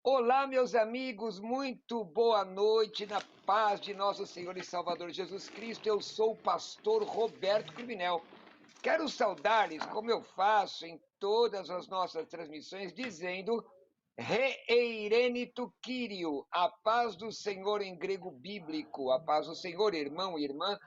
Olá, meus amigos, muito boa noite, na paz de nosso Senhor e Salvador Jesus Cristo. Eu sou o pastor Roberto Cruvinel. Quero saudar-lhes, como eu faço em todas as nossas transmissões, dizendo Reeirene tu Kyrio, a paz do Senhor em grego bíblico, a paz do Senhor, irmão e irmã,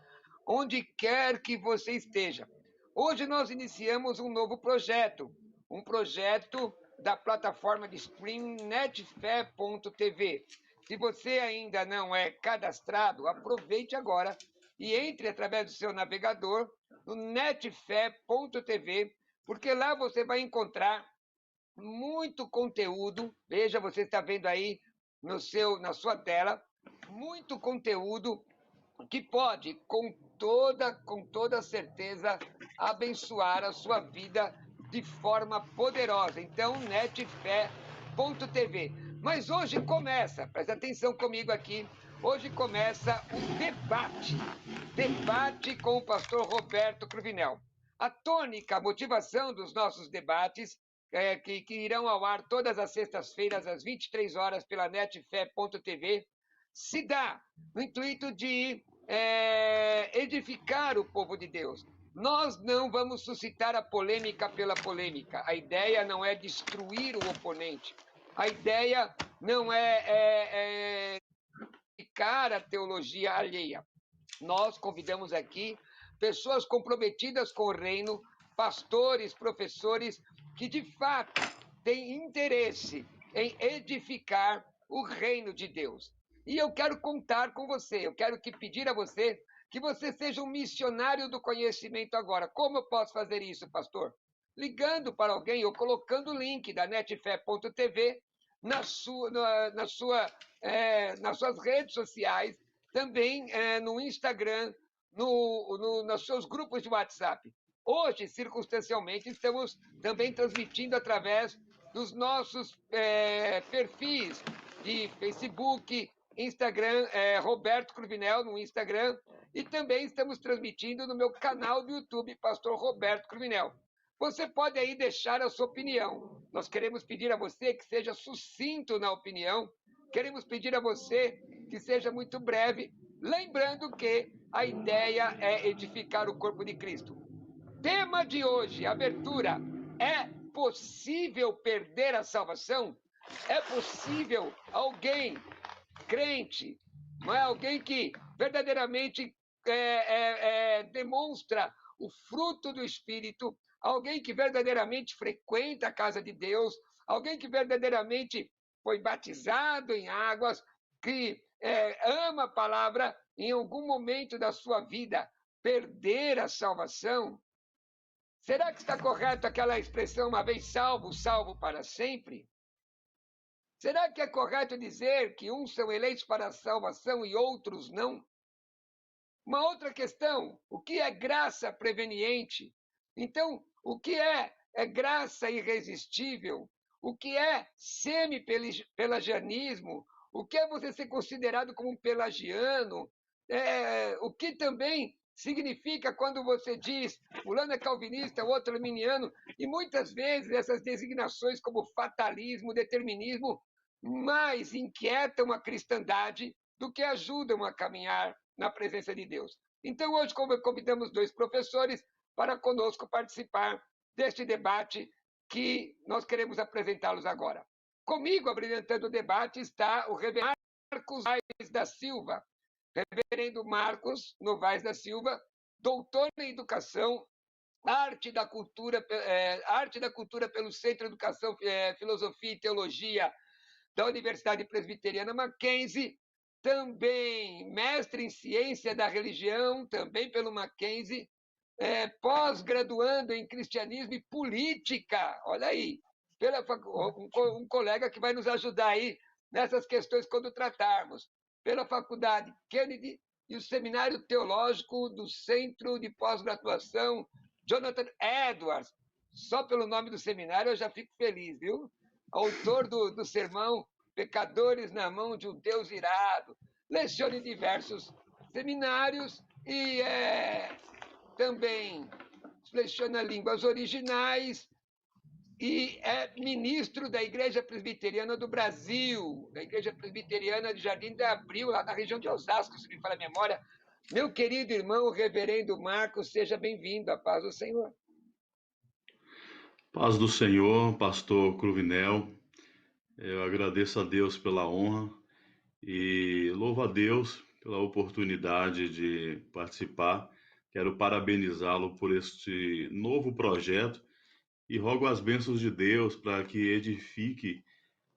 onde quer que você esteja. Hoje nós iniciamos um novo projeto, um projeto da plataforma de streaming netfé.tv. Se você ainda não é cadastrado, aproveite agora e entre através do seu navegador no netfé.tv, porque lá você vai encontrar muito conteúdo. Veja, você está vendo aí na sua tela, muito conteúdo que pode, com toda certeza, abençoar a sua vida de forma poderosa. Então, netfé.tv. Mas hoje começa, presta atenção comigo aqui, hoje começa o debate com o pastor Roberto Cruvinel. A tônica, a motivação dos nossos debates, que irão ao ar todas as sextas-feiras, às 23 horas, pela netfé.tv, se dá no intuito de edificar o povo de Deus. Nós não vamos suscitar a polêmica pela polêmica. A ideia não é destruir o oponente. A ideia não é criticar a teologia alheia. Nós convidamos aqui pessoas comprometidas com o reino, pastores, professores, que de fato têm interesse em edificar o reino de Deus. E eu quero contar com você, eu quero pedir a você que você seja um missionário do conhecimento agora. Como eu posso fazer isso, pastor? Ligando para alguém ou colocando o link da netfé.tv nas suas redes sociais, também no Instagram, nos seus grupos de WhatsApp. Hoje, circunstancialmente, estamos também transmitindo através dos nossos perfis de Facebook, Instagram, Roberto Cruvinel no Instagram, e também estamos transmitindo no meu canal do YouTube, Pastor Roberto Cruvinel. Você pode aí deixar a sua opinião. Nós queremos pedir a você que seja sucinto na opinião, queremos pedir a você que seja muito breve, lembrando que a ideia é edificar o corpo de Cristo. Tema de hoje, abertura: é possível perder a salvação? É possível alguém crente, não é alguém que verdadeiramente demonstra o fruto do Espírito, alguém que verdadeiramente frequenta a casa de Deus, alguém que verdadeiramente foi batizado em águas, que ama a palavra, em algum momento da sua vida, perder a salvação? Será que está correto aquela expressão, uma vez salvo, salvo para sempre? Será que é correto dizer que uns são eleitos para a salvação e outros não? Uma outra questão, o que é graça preveniente? Então, o que é graça irresistível? O que é semi-pelagianismo? O que é você ser considerado como um pelagiano? O que também significa quando você diz fulano é calvinista, o outro é arminiano, e muitas vezes essas designações como fatalismo, determinismo, mais inquietam a cristandade do que ajudam a caminhar na presença de Deus. Então, hoje convidamos dois professores para conosco participar deste debate que nós queremos apresentá-los agora. Comigo, abrilhantando o debate, está o reverendo Marcos Novaes da Silva. Reverendo Marcos Novaes da Silva, doutor em Educação, Arte da Cultura pelo Centro de Educação, Filosofia e Teologia da Universidade Presbiteriana Mackenzie, também mestre em Ciência da Religião, também pelo Mackenzie, pós-graduando em Cristianismo e Política, olha aí, um colega que vai nos ajudar aí nessas questões quando tratarmos, pela Faculdade Kennedy e o Seminário Teológico do Centro de Pós-Graduação Jonathan Edwards. Só pelo nome do seminário eu já fico feliz, viu? Autor do sermão Pecadores na Mão de um Deus Irado. Leciona em diversos seminários e também leciona línguas originais, e é ministro da Igreja Presbiteriana do Brasil, da Igreja Presbiteriana de Jardim de Abril, lá na região de Osasco, se me falha a memória. Meu querido irmão, reverendo Marcos, seja bem-vindo, a paz do Senhor. Paz do Senhor, pastor Cruvinel. Eu agradeço a Deus pela honra e louvo a Deus pela oportunidade de participar. Quero parabenizá-lo por este novo projeto e rogo as bênçãos de Deus para que edifique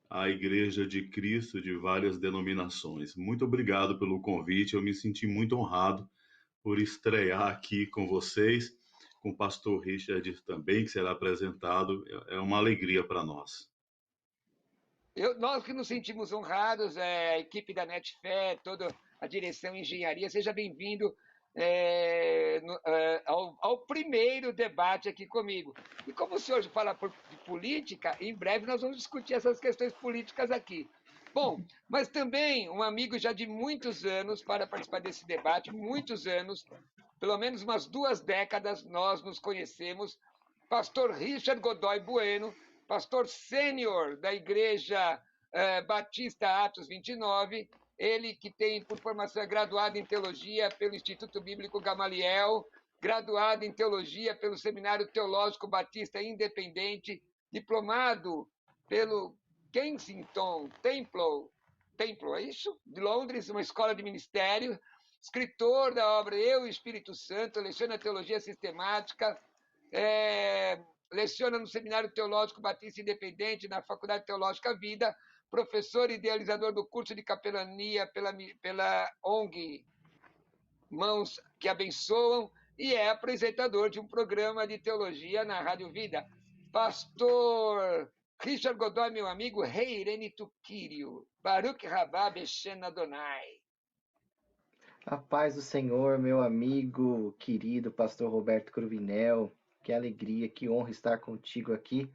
a Igreja de Cristo de várias denominações. Muito obrigado pelo convite, eu me senti muito honrado por estrear aqui com vocês, com o pastor Richard também, que será apresentado. É uma alegria para nós. Nós que nos sentimos honrados, a equipe da Netfé, toda a direção engenharia, seja bem-vindo ao primeiro debate aqui comigo. E como o senhor fala de política, em breve nós vamos discutir essas questões políticas aqui. Bom, mas também um amigo já de muitos anos para participar desse debate, muitos anos, pelo menos umas 2 décadas nós nos conhecemos, pastor Richard Godoy Bueno, pastor sênior da Igreja Batista Atos 29, ele que tem por formação graduado em teologia pelo Instituto Bíblico Gamaliel, graduado em teologia pelo Seminário Teológico Batista Independente, diplomado pelo Kensington Temple, é isso? De Londres, uma escola de ministério, escritor da obra Eu e o Espírito Santo, leciona teologia sistemática, leciona no Seminário Teológico Batista Independente, na Faculdade Teológica Vida, professor e idealizador do curso de capelania pela ONG Mãos que Abençoam, e é apresentador de um programa de teologia na Rádio Vida. Pastor Richard Godoy, meu amigo, Rei Irene Tuquírio, Baruch Rabá Beshen Adonai. A paz do Senhor, meu amigo, querido pastor Roberto Cruvinel, que alegria, que honra estar contigo aqui,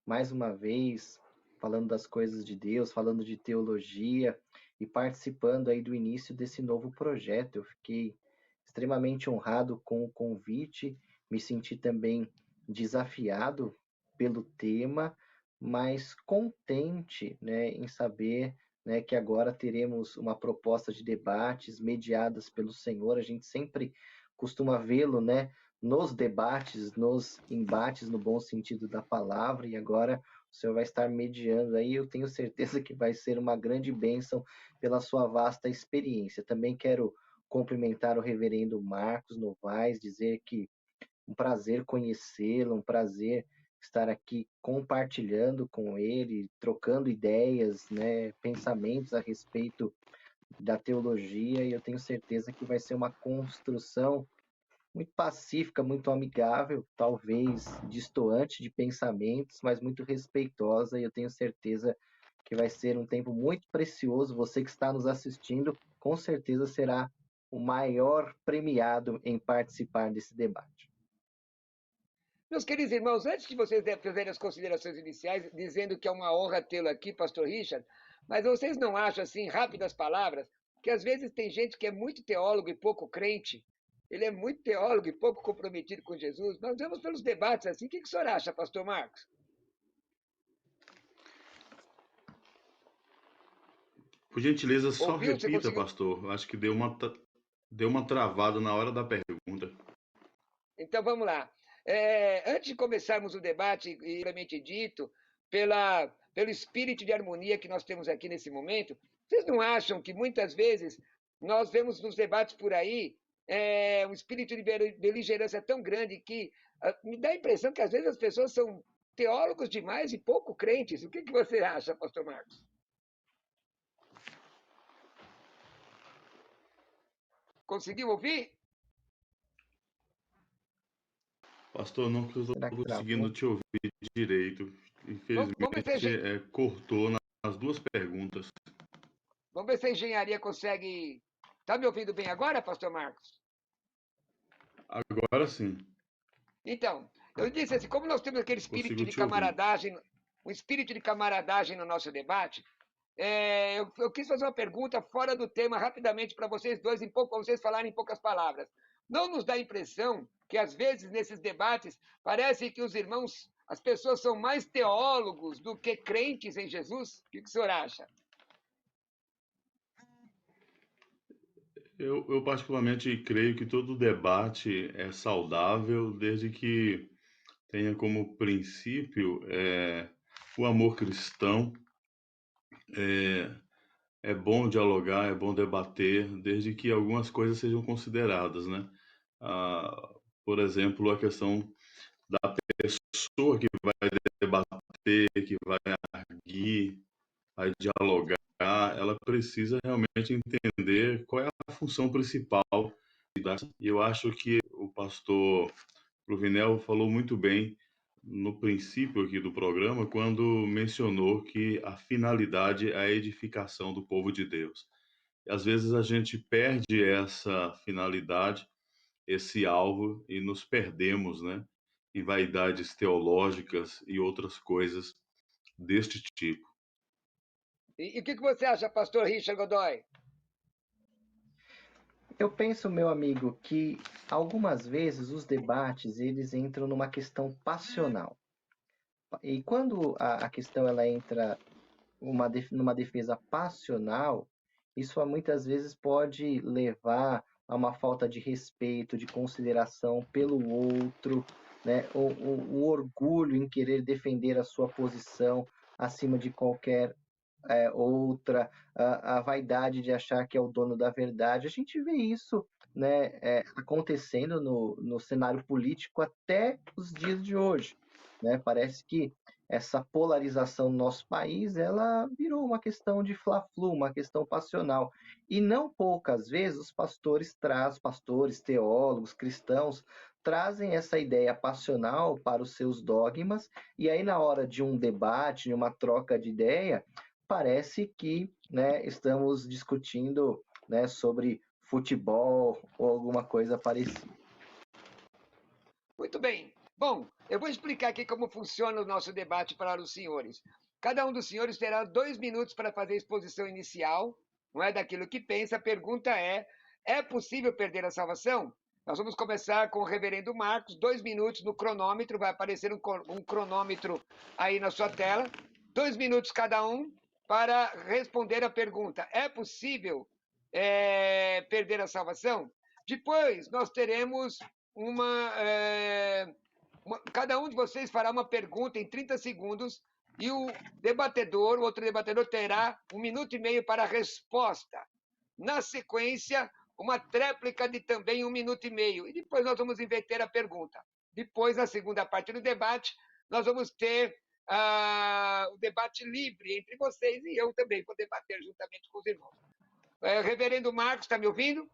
mais uma vez, falando das coisas de Deus, falando de teologia e participando aí do início desse novo projeto. Eu fiquei extremamente honrado com o convite, me senti também desafiado pelo tema, mas contente, né, em saber, né, que agora teremos uma proposta de debates mediadas pelo Senhor. A gente sempre costuma vê-lo, né, nos debates, nos embates, no bom sentido da palavra, e agora o Senhor vai estar mediando aí. Eu tenho certeza que vai ser uma grande bênção pela sua vasta experiência. Também quero cumprimentar o reverendo Marcos Novaes, dizer que um prazer conhecê-lo, um prazer estar aqui compartilhando com ele, trocando ideias, né, pensamentos a respeito da teologia, e eu tenho certeza que vai ser uma construção muito pacífica, muito amigável, talvez destoante de pensamentos, mas muito respeitosa, e eu tenho certeza que vai ser um tempo muito precioso. Você que está nos assistindo, com certeza será o maior premiado em participar desse debate. Meus queridos irmãos, antes de vocês fazerem as considerações iniciais, dizendo que é uma honra tê-lo aqui, pastor Richard, mas vocês não acham, assim, rápidas palavras, que às vezes tem gente que é muito teólogo e pouco crente, ele é muito teólogo e pouco comprometido com Jesus. Nós vemos pelos debates assim. O que o senhor acha, pastor Marcos? Por gentileza, só Ouviu? Você repita, conseguiu? pastor. Acho que deu uma travada na hora da pergunta. Então vamos lá. Antes de começarmos o debate, propriamente dito, pelo espírito de harmonia que nós temos aqui nesse momento, vocês não acham que muitas vezes nós vemos nos debates por aí um espírito de beligerância tão grande que me dá a impressão que às vezes as pessoas são teólogos demais e pouco crentes? O que você acha, pastor Marcos? Conseguiu ouvir? Pastor, não estou Será que conseguindo travou? te ouvir direito. Vamos ver se Infelizmente, cortou nas 2 perguntas. Vamos ver se a engenharia consegue. Está me ouvindo bem agora, pastor Marcos? Agora sim. Então, eu disse assim, como nós temos aquele espírito Consigo de te ouvir. camaradagem, um espírito de camaradagem no nosso debate, eu quis fazer uma pergunta fora do tema rapidamente para vocês dois, para vocês falarem em poucas palavras. Não nos dá a impressão que, às vezes, nesses debates, parece que os irmãos As pessoas são mais teólogos do que crentes em Jesus? O que o senhor acha? Eu particularmente creio que todo debate é saudável desde que tenha como princípio o amor cristão. É, é bom dialogar, é bom debater, desde que algumas coisas sejam consideradas, né? Ah, por exemplo, a questão da pessoa que vai debater, que vai arguir, vai dialogar, ela precisa realmente entender qual é a função principal. E eu acho que o pastor Provinel falou muito bem no princípio aqui do programa, quando mencionou que a finalidade é a edificação do povo de Deus. E às vezes a gente perde essa finalidade, esse alvo, e nos perdemos, né, em vaidades teológicas e outras coisas deste tipo. E o que você acha, pastor Richard Godoy? Eu penso, meu amigo, que algumas vezes os debates eles entram numa questão passional. E quando a questão ela entra numa defesa passional, isso muitas vezes pode levar a uma falta de respeito, de consideração pelo outro, né? O orgulho em querer defender a sua posição acima de qualquer outra, a vaidade de achar que é o dono da verdade. A gente vê isso, né, acontecendo no cenário político até os dias de hoje, né? Parece que essa polarização no nosso país, ela virou uma questão de fla-flu, uma questão passional. E não poucas vezes os pastores, teólogos, cristãos, trazem essa ideia passional para os seus dogmas, e aí na hora de um debate, de uma troca de ideia, parece que, né, estamos discutindo, né, sobre futebol ou alguma coisa parecida. Muito bem. Bom, eu vou explicar aqui como funciona o nosso debate para os senhores. Cada um dos senhores terá 2 minutos para fazer a exposição inicial, não é daquilo que pensa. A pergunta é possível perder a salvação? Nós vamos começar com o reverendo Marcos, 2 minutos no cronômetro, vai aparecer um cronômetro aí na sua tela. 2 minutos cada um para responder a pergunta. É possível perder a salvação? Depois nós teremos cada um de vocês fará uma pergunta em 30 segundos e o outro debatedor, terá 1 minuto e meio para a resposta. Na sequência, uma tréplica de também 1 minuto e meio. E depois nós vamos inverter a pergunta. Depois, na segunda parte do debate, nós vamos ter o debate livre entre vocês e eu também vou debater juntamente com os irmãos. Reverendo Marcos, está me ouvindo?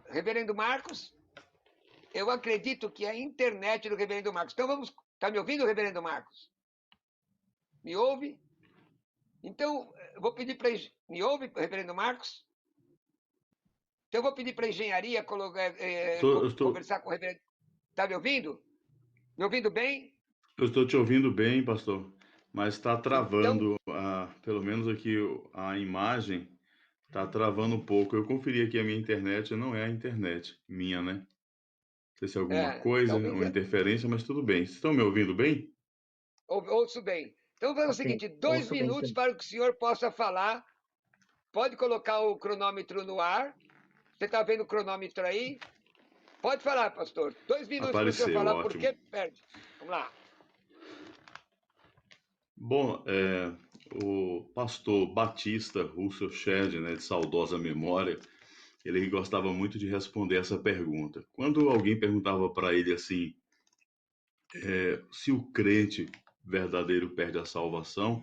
Reverendo Marcos? Eu acredito que é a internet do reverendo Marcos. Então vamos. Está me ouvindo, reverendo Marcos? Me ouve? Então, eu vou pedir para. Me ouve, reverendo Marcos? Então, eu vou pedir para a engenharia conversar com o reverendo. Está me ouvindo? Me ouvindo bem? Eu estou te ouvindo bem, pastor, mas está Então, travando, pelo menos aqui a imagem está travando um pouco. Eu conferi aqui a minha internet, não é a internet minha, né? Não sei se é alguma coisa, talvez. uma interferência, mas tudo bem. Vocês estão me ouvindo bem? Ouço bem. Então, vamos fazer o seguinte: 2 Ouço bem minutos também. para que o senhor possa falar. Pode colocar o cronômetro no ar. Você está vendo o cronômetro aí? Pode falar, pastor. 2 minutos para o senhor Apareceu, falar por ótimo. que perde. Vamos lá. Bom, o pastor Batista Russell Shedd, né, de saudosa memória, ele gostava muito de responder essa pergunta. Quando alguém perguntava para ele assim, se o crente verdadeiro perde a salvação,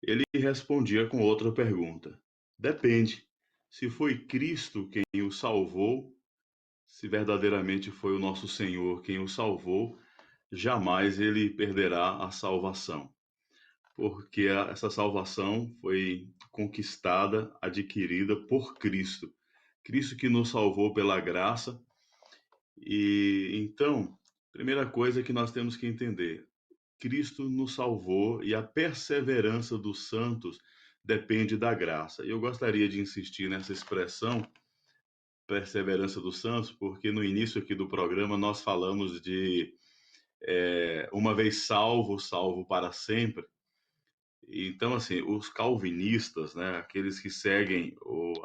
ele respondia com outra pergunta. Depende. Se foi Cristo quem o salvou, se verdadeiramente foi o nosso Senhor quem o salvou, jamais ele perderá a salvação, porque essa salvação foi conquistada, adquirida por Cristo. Cristo que nos salvou pela graça. E então, primeira coisa que nós temos que entender, Cristo nos salvou e a perseverança dos santos depende da graça. E eu gostaria de insistir nessa expressão, perseverança dos santos, porque no início aqui do programa nós falamos de uma vez salvo, salvo para sempre. Então, assim, os calvinistas, né, aqueles que seguem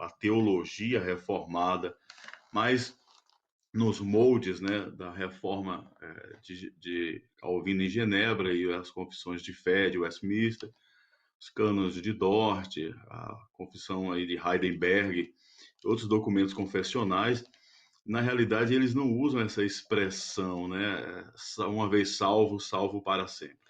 a teologia reformada, mas nos moldes, né, da reforma de Calvino em Genebra e as confissões de fé de Westminster, os cânones de Dort, a confissão aí de Heidelberg, outros documentos confessionais, na realidade eles não usam essa expressão, né, uma vez salvo, salvo para sempre.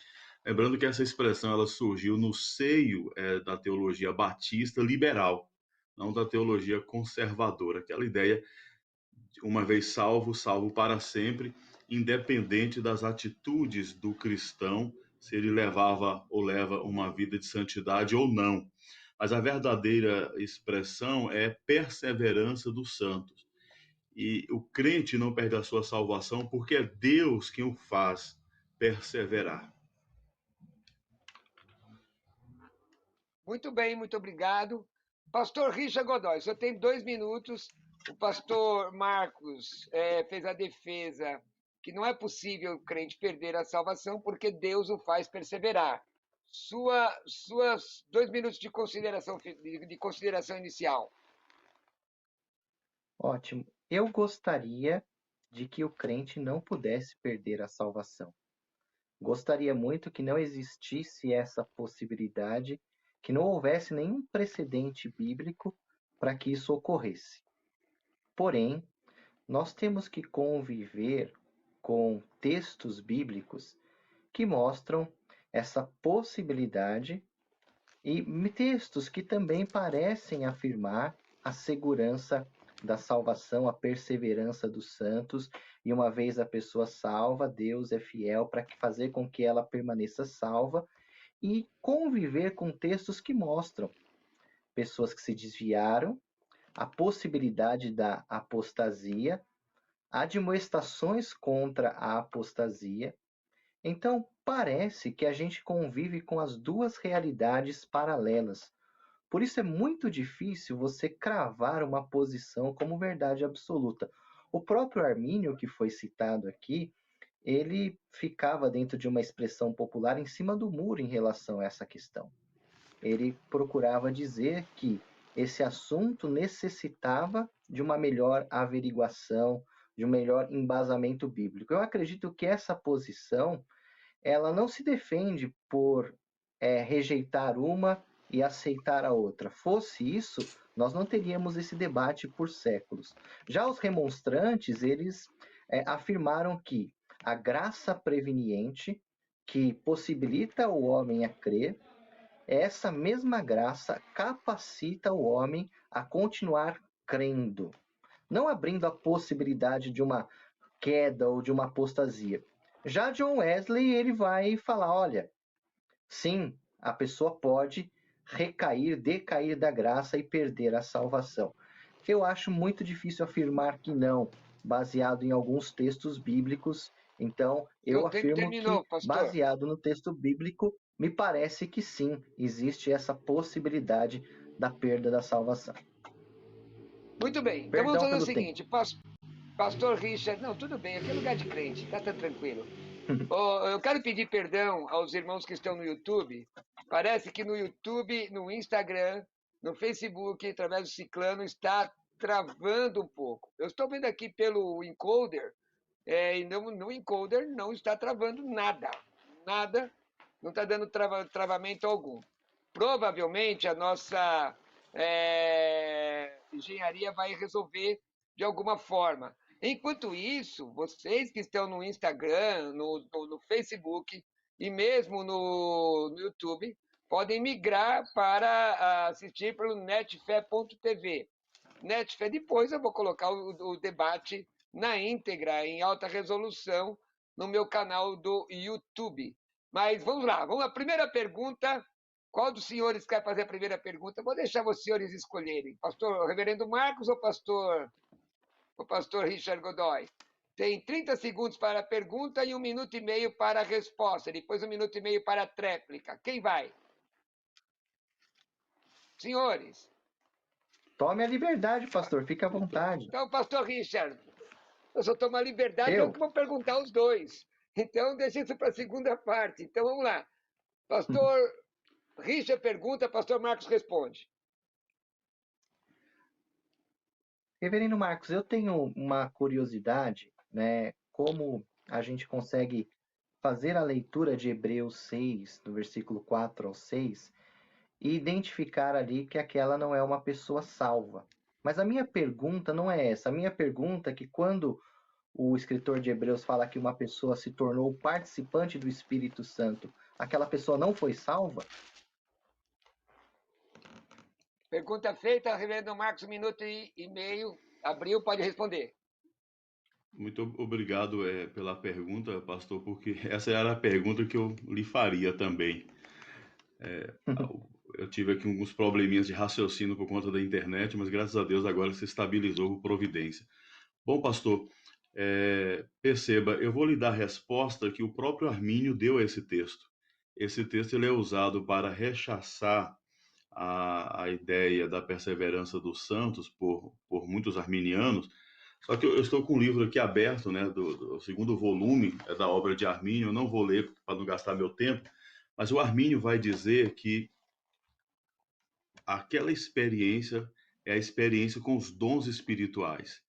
Lembrando que essa expressão ela surgiu no seio da teologia batista liberal, não da teologia conservadora, aquela ideia de uma vez salvo, salvo para sempre, independente das atitudes do cristão, se ele levava ou leva uma vida de santidade ou não. Mas a verdadeira expressão é perseverança dos santos. E o crente não perde a sua salvação porque é Deus quem o faz perseverar. Muito bem, muito obrigado. Pastor Richard Godoy, só tem 2 minutos. O pastor Marcos fez a defesa que não é possível o crente perder a salvação porque Deus o faz perseverar. Suas 2 minutos de consideração inicial. Ótimo. Eu gostaria de que o crente não pudesse perder a salvação. Gostaria muito que não existisse essa possibilidade, que não houvesse nenhum precedente bíblico para que isso ocorresse. Porém, nós temos que conviver com textos bíblicos que mostram essa possibilidade e textos que também parecem afirmar a segurança da salvação, a perseverança dos santos, e uma vez a pessoa salva, Deus é fiel para fazer com que ela permaneça salva, e conviver com textos que mostram pessoas que se desviaram, a possibilidade da apostasia, admoestações contra a apostasia. Então, parece que a gente convive com as duas realidades paralelas. Por isso é muito difícil você cravar uma posição como verdade absoluta. O próprio Armínio, que foi citado aqui, ele ficava dentro de uma expressão popular em cima do muro em relação a essa questão. Ele procurava dizer que esse assunto necessitava de uma melhor averiguação, de um melhor embasamento bíblico. Eu acredito que essa posição ela não se defende por rejeitar uma e aceitar a outra. Fosse isso, nós não teríamos esse debate por séculos. Já os remonstrantes, eles afirmaram que a graça preveniente, que possibilita o homem a crer, essa mesma graça capacita o homem a continuar crendo, não abrindo a possibilidade de uma queda ou de uma apostasia. Já John Wesley, ele vai falar, olha, sim, a pessoa pode recair, decair da graça e perder a salvação. Eu acho muito difícil afirmar que não, baseado em alguns textos bíblicos. Então, eu afirmo terminou, que, pastor. baseado no texto bíblico, me parece que sim, existe essa possibilidade da perda da salvação. Muito bem, então vamos fazer o seguinte, pastor Richard, não, tudo bem, aqui é lugar de crente, tá tranquilo. Eu quero pedir perdão aos irmãos que estão no YouTube. Parece que no YouTube, no Instagram, no Facebook, através do Ciclano, está travando um pouco. Eu estou vendo aqui pelo encoder, e no encoder não está travando nada. Nada, não está dando travamento algum. Provavelmente a nossa engenharia vai resolver de alguma forma. Enquanto isso, vocês que estão no Instagram, no Facebook e mesmo no YouTube, podem migrar para assistir pelo netfé.tv. Netfé, depois eu vou colocar o debate na íntegra, em alta resolução, no meu canal do YouTube. Mas vamos lá, a primeira pergunta. Qual dos senhores quer fazer a primeira pergunta? Vou deixar os senhores escolherem. Pastor Reverendo Marcos ou pastor Richard Godoy? Tem 30 segundos para a pergunta e 1 minuto e meio para a resposta. Depois 1 minuto e meio para a tréplica. Quem vai? Senhores. Tome a liberdade, pastor. Fique à vontade. Então, pastor Richard, eu só tomo a liberdade, eu que vou perguntar os dois. Então, deixa isso para a segunda parte. Então, vamos lá. Pastor Richard pergunta, pastor Marcos responde. Reverendo Marcos, eu tenho uma curiosidade, né? Como a gente consegue fazer a leitura de Hebreus 6, do versículo 4 ao 6, e identificar ali que aquela não é uma pessoa salva. Mas a minha pergunta não é essa. A minha pergunta é que quando o escritor de Hebreus fala que uma pessoa se tornou participante do Espírito Santo, aquela pessoa não foi salva? Pergunta feita, reverendo Marcos, 1 minuto e meio. Abriu, pode responder. Muito obrigado pela pergunta, pastor, porque essa era a pergunta que eu lhe faria também. Eu tive aqui alguns probleminhas de raciocínio por conta da internet, mas graças a Deus agora se estabilizou por providência. Bom, pastor, perceba, eu vou lhe dar a resposta que o próprio Armínio deu a esse texto. Esse texto ele é usado para rechaçar a ideia da perseverança dos santos por muitos arminianos. Só que eu estou com um livro aqui aberto, né, do segundo volume da obra de Armínio. Eu não vou ler para não gastar meu tempo, mas o Armínio vai dizer que aquela experiência é a experiência com os dons espirituais.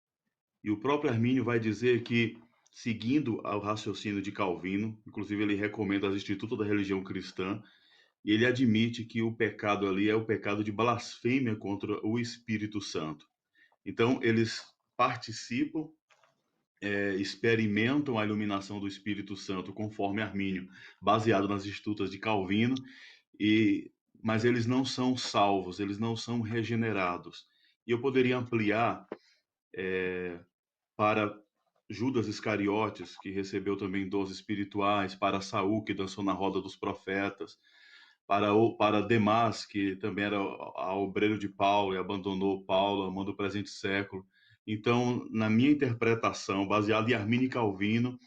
E o próprio Armínio vai dizer que, seguindo o raciocínio de Calvino, inclusive ele recomenda as Institutos da Religião Cristã, e ele admite que o pecado ali é o pecado de blasfêmia contra o Espírito Santo. Então, eles participam, experimentam a iluminação do Espírito Santo conforme Armínio, baseado nas Institutas de Calvino, mas eles não são salvos, eles não são regenerados. E eu poderia ampliar para Judas Iscariotes, que recebeu também dons espirituais, para Saul, que dançou na roda dos profetas, para Demas, que também era obreiro de Paulo e abandonou Paulo, amando o presente século. Então, na minha interpretação, baseada em Armínio e Calvino,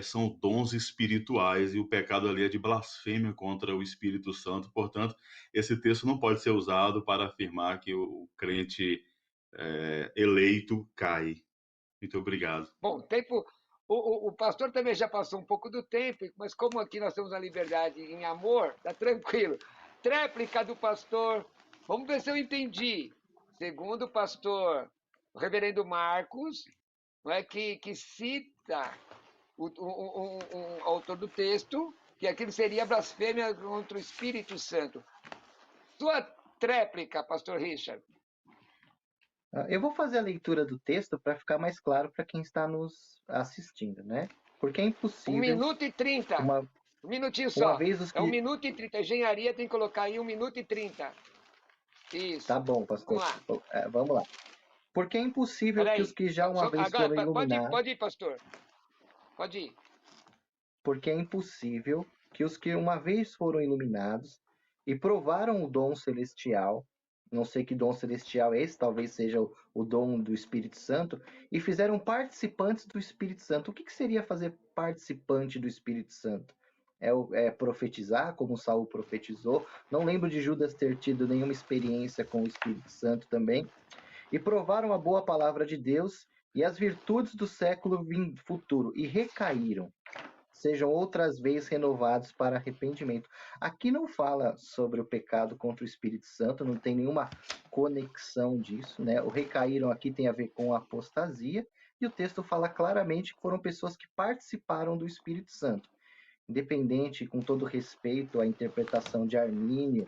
são dons espirituais e o pecado ali é de blasfêmia contra o Espírito Santo. Portanto, esse texto não pode ser usado para afirmar que o crente eleito cai. Muito obrigado. Bom, tempo. O pastor também já passou um pouco do tempo, mas como aqui nós temos a liberdade em amor, tá tranquilo. Tréplica do pastor. Vamos ver se eu entendi. Segundo o pastor, o reverendo Marcos, não é, que cita o autor do texto, que aquilo seria blasfêmia contra o Espírito Santo. Sua tréplica, pastor Richard. Eu vou fazer a leitura do texto para ficar mais claro para quem está nos assistindo, né? Porque é impossível. 1 minuto e 30. Um minutinho só. Uma vez os que... 1 minuto e 30. Engenharia tem que colocar aí 1 minuto e 30. Isso. Tá bom, pastor. Vamos lá. Porque é impossível que os que já uma vez foram iluminados... Pode ir, pastor. Pode ir. Porque é impossível que os que uma vez foram iluminados e provaram o dom celestial, não sei que dom celestial é esse, talvez seja o dom do Espírito Santo, e fizeram participantes do Espírito Santo. O que seria fazer participante do Espírito Santo? É profetizar, como Saul profetizou. Não lembro de Judas ter tido nenhuma experiência com o Espírito Santo também. E provaram a boa palavra de Deus e as virtudes do século futuro, e recaíram. Sejam outras vezes renovados para arrependimento. Aqui não fala sobre o pecado contra o Espírito Santo, não tem nenhuma conexão disso, né? O recaíram aqui tem a ver com a apostasia, e o texto fala claramente que foram pessoas que participaram do Espírito Santo. Independente, com todo respeito à interpretação de Armínio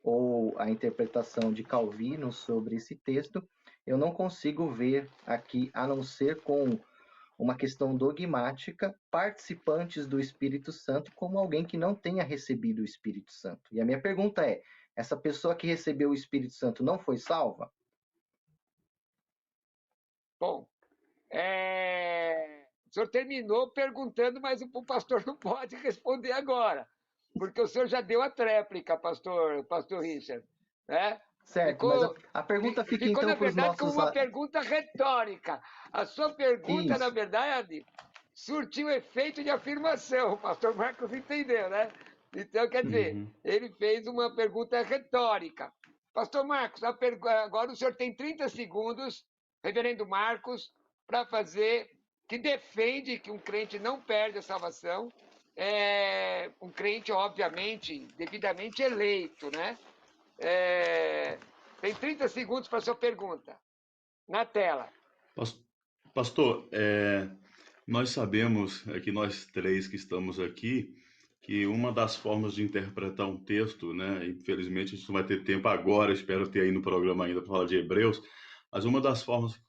ou à interpretação de Calvino sobre esse texto, eu não consigo ver aqui, a não ser com uma questão dogmática, participantes do Espírito Santo como alguém que não tenha recebido o Espírito Santo. E a minha pergunta é, essa pessoa que recebeu o Espírito Santo não foi salva? Bom, o senhor terminou perguntando, mas o pastor não pode responder agora, porque o senhor já deu a tréplica, pastor Richard, né? Certo, mas a pergunta fica então na para os verdade, nossos... como uma pergunta retórica. A sua pergunta, Isso. Na verdade, surtiu efeito de afirmação. O pastor Marcos entendeu, né? Então, quer dizer, ele fez uma pergunta retórica. Pastor Marcos, agora o senhor tem 30 segundos, reverendo Marcos, para fazer que defende que um crente não perde a salvação, um crente, obviamente, devidamente eleito, né? Tem 30 segundos para a sua pergunta. Na tela. Pastor, nós sabemos, que nós três que estamos aqui, que uma das formas de interpretar um texto, né? Infelizmente a gente não vai ter tempo agora, espero ter aí no programa ainda para falar de Hebreus, mas uma das formas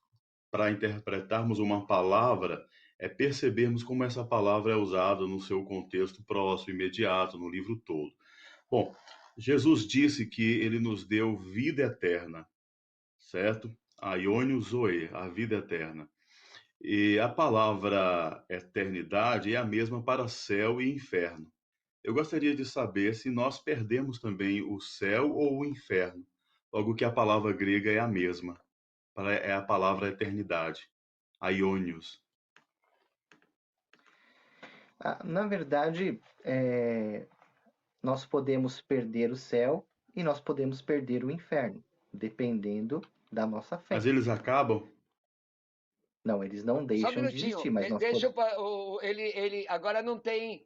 para interpretarmos uma palavra é percebermos como essa palavra é usada no seu contexto próximo, imediato, no livro todo. Bom, Jesus disse que ele nos deu vida eterna, certo? Aionios Zoe, a vida eterna. E a palavra eternidade é a mesma para céu e inferno. Eu gostaria de saber se nós perdemos também o céu ou o inferno, logo que a palavra grega é a mesma, é a palavra eternidade, aionios. Na verdade, nós podemos perder o céu e nós podemos perder o inferno, dependendo da nossa fé. Mas eles acabam? Não, eles não Só um deixam de minutinho. existir, mas nós Deixa podemos. ele agora não tem.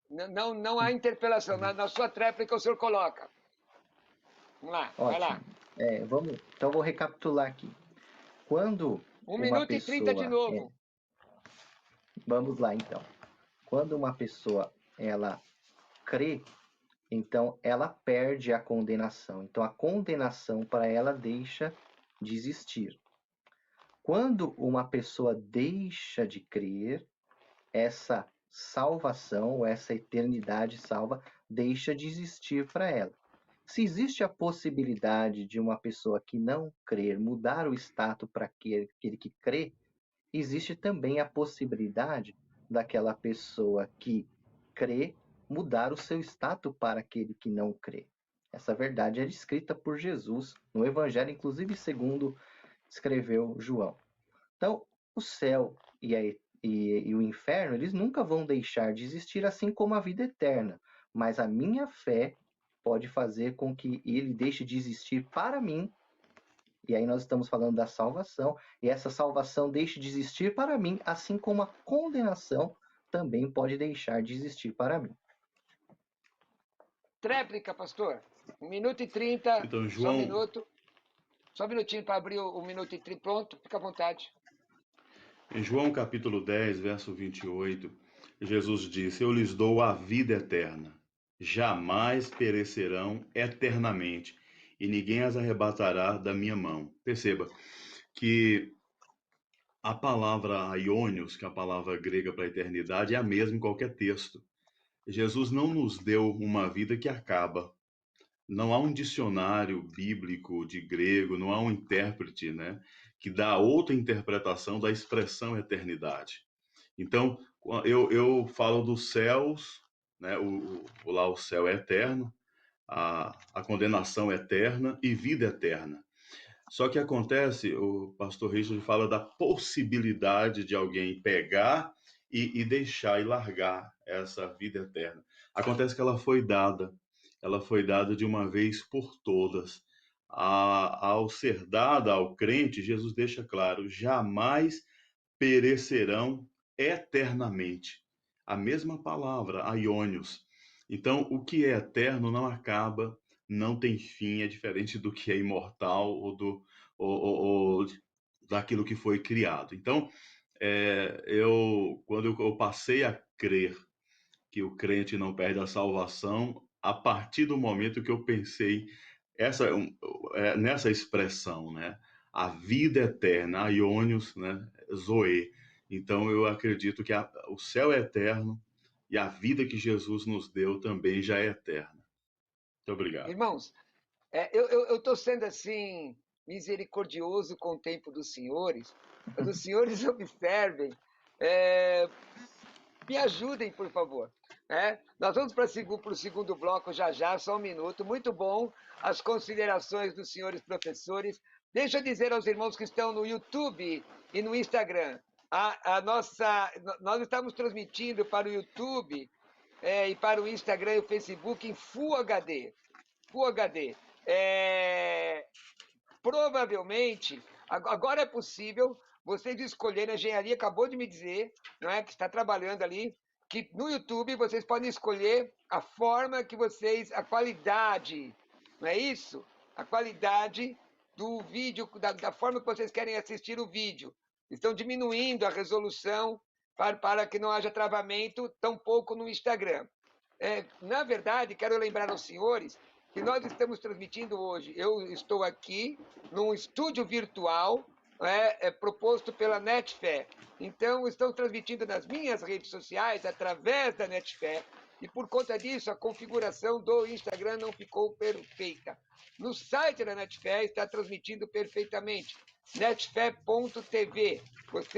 Não há interpelação. Na sua tréplica o senhor coloca. Vamos lá, vai lá. Ótimo. Então, vou recapitular aqui. Quando 1 uma minuto e 30 de pessoa... novo. Vamos lá, então. Quando uma pessoa, ela crê, então ela perde a condenação. Então, a condenação para ela deixa de existir. Quando uma pessoa deixa de crer, essa salvação, essa eternidade salva, deixa de existir para ela. Se existe a possibilidade de uma pessoa que não crer mudar o status para aquele que crê, existe também a possibilidade daquela pessoa que crê mudar o seu status para aquele que não crê. Essa verdade é descrita por Jesus no Evangelho, inclusive segundo escreveu João. Então, o céu e o inferno, eles nunca vão deixar de existir, assim como a vida eterna. Mas a minha fé pode fazer com que ele deixe de existir para mim. E aí nós estamos falando da salvação, e essa salvação deixe de existir para mim, assim como a condenação também pode deixar de existir para mim. Tréplica, pastor. 1 minuto e 30. Então, Só João, um minuto. Só um minutinho para abrir o 1 minuto e 30. Pronto, fica à vontade. em João capítulo 10, verso 28, Jesus disse: Eu lhes dou a vida eterna, jamais perecerão eternamente, e ninguém as arrebatará da minha mão. Perceba que a palavra aionios, que é a palavra grega para eternidade, é a mesma em qualquer texto. Jesus não nos deu uma vida que acaba. Não há um dicionário bíblico de grego, não há um intérprete, né, que dá outra interpretação da expressão eternidade. Então, eu falo dos céus, né, lá o céu é eterno, a condenação é eterna e vida eterna. Só que acontece, o pastor Richard fala da possibilidade de alguém pegar e deixar e largar essa vida eterna. Acontece que ela foi dada de uma vez por todas. Ao ser dada ao crente, Jesus deixa claro: jamais perecerão eternamente. A mesma palavra, aionios. Então, o que é eterno não acaba, não tem fim, é diferente do que é imortal ou daquilo que foi criado. Então, quando eu passei a crer que o crente não perde a salvação, a partir do momento que eu pensei nessa expressão, né? A vida eterna, aionios, né? Zoe. Então, eu acredito que o céu é eterno e a vida que Jesus nos deu também já é eterna. Muito obrigado. Irmãos, eu estou sendo assim misericordioso com o tempo dos senhores, mas os senhores observem, me ajudem, por favor. Nós vamos para o segundo bloco já, só um minuto. Muito bom as considerações dos senhores professores. Deixa eu dizer aos irmãos que estão no YouTube e no Instagram. Nós estamos transmitindo para o YouTube e para o Instagram e o Facebook em Full HD. Full HD. Provavelmente, agora é possível vocês escolherem, a engenharia acabou de me dizer, não é, que está trabalhando ali, que no YouTube vocês podem escolher a forma que vocês, a qualidade, não é isso? A qualidade do vídeo, da forma que vocês querem assistir o vídeo. Estão diminuindo a resolução para que não haja travamento, tampouco no Instagram. Na verdade, quero lembrar aos senhores que nós estamos transmitindo hoje. Eu estou aqui num estúdio virtual proposto pela Netfé. Então, estão transmitindo nas minhas redes sociais, através da Netfé, e por conta disso, a configuração do Instagram não ficou perfeita. No site da Netfé está transmitindo perfeitamente, netfé.tv.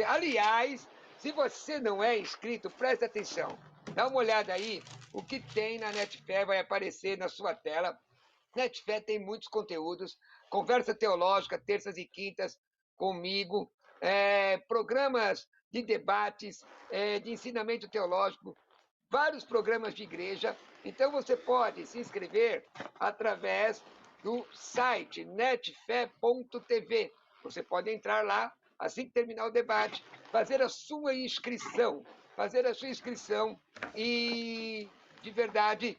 Aliás, se você não é inscrito, preste atenção. Dá uma olhada aí, o que tem na Netfé vai aparecer na sua tela. Netfé tem muitos conteúdos, conversa teológica, terças e quintas, comigo, programas de debates, de ensinamento teológico, vários programas de igreja. Então, você pode se inscrever através do site netfé.tv. Você pode entrar lá, assim que terminar o debate, fazer a sua inscrição e, de verdade,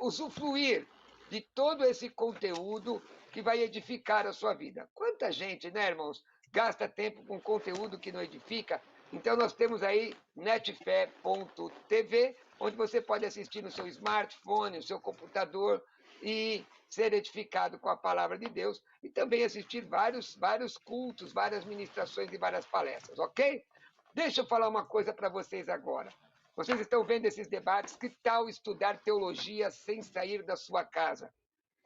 usufruir de todo esse conteúdo que vai edificar a sua vida. Quanta gente, né, irmãos, gasta tempo com conteúdo que não edifica? Então, nós temos aí netfé.tv, onde você pode assistir no seu smartphone, no seu computador e ser edificado com a palavra de Deus e também assistir vários cultos, várias ministrações e várias palestras, ok? Deixa eu falar uma coisa para vocês agora. Vocês estão vendo esses debates, que tal estudar teologia sem sair da sua casa?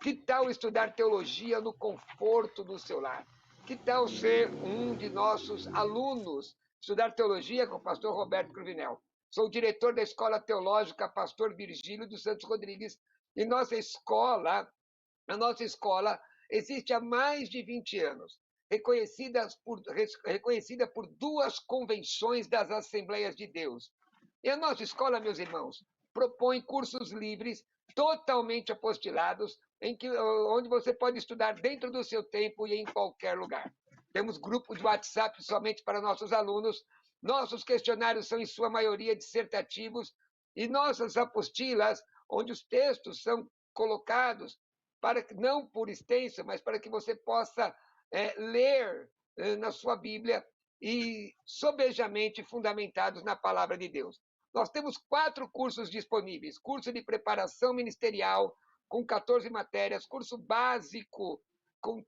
Que tal estudar teologia no conforto do seu lar? Que tal ser um de nossos alunos, estudar teologia com o pastor Roberto Cruvinel? Sou diretor da Escola Teológica Pastor Virgílio dos Santos Rodrigues, e na nossa escola existe há mais de 20 anos, reconhecida por 2 convenções das Assembleias de Deus. E a nossa escola, meus irmãos, propõe cursos livres, totalmente apostilados, onde você pode estudar dentro do seu tempo e em qualquer lugar. Temos grupo de WhatsApp somente para nossos alunos, nossos questionários são, em sua maioria, dissertativos, e nossas apostilas, onde os textos são colocados, não por extenso, mas para que você possa ler na sua Bíblia e sobejamente fundamentados na palavra de Deus. Nós temos 4 cursos disponíveis: curso de preparação ministerial, com 14 matérias, curso básico, com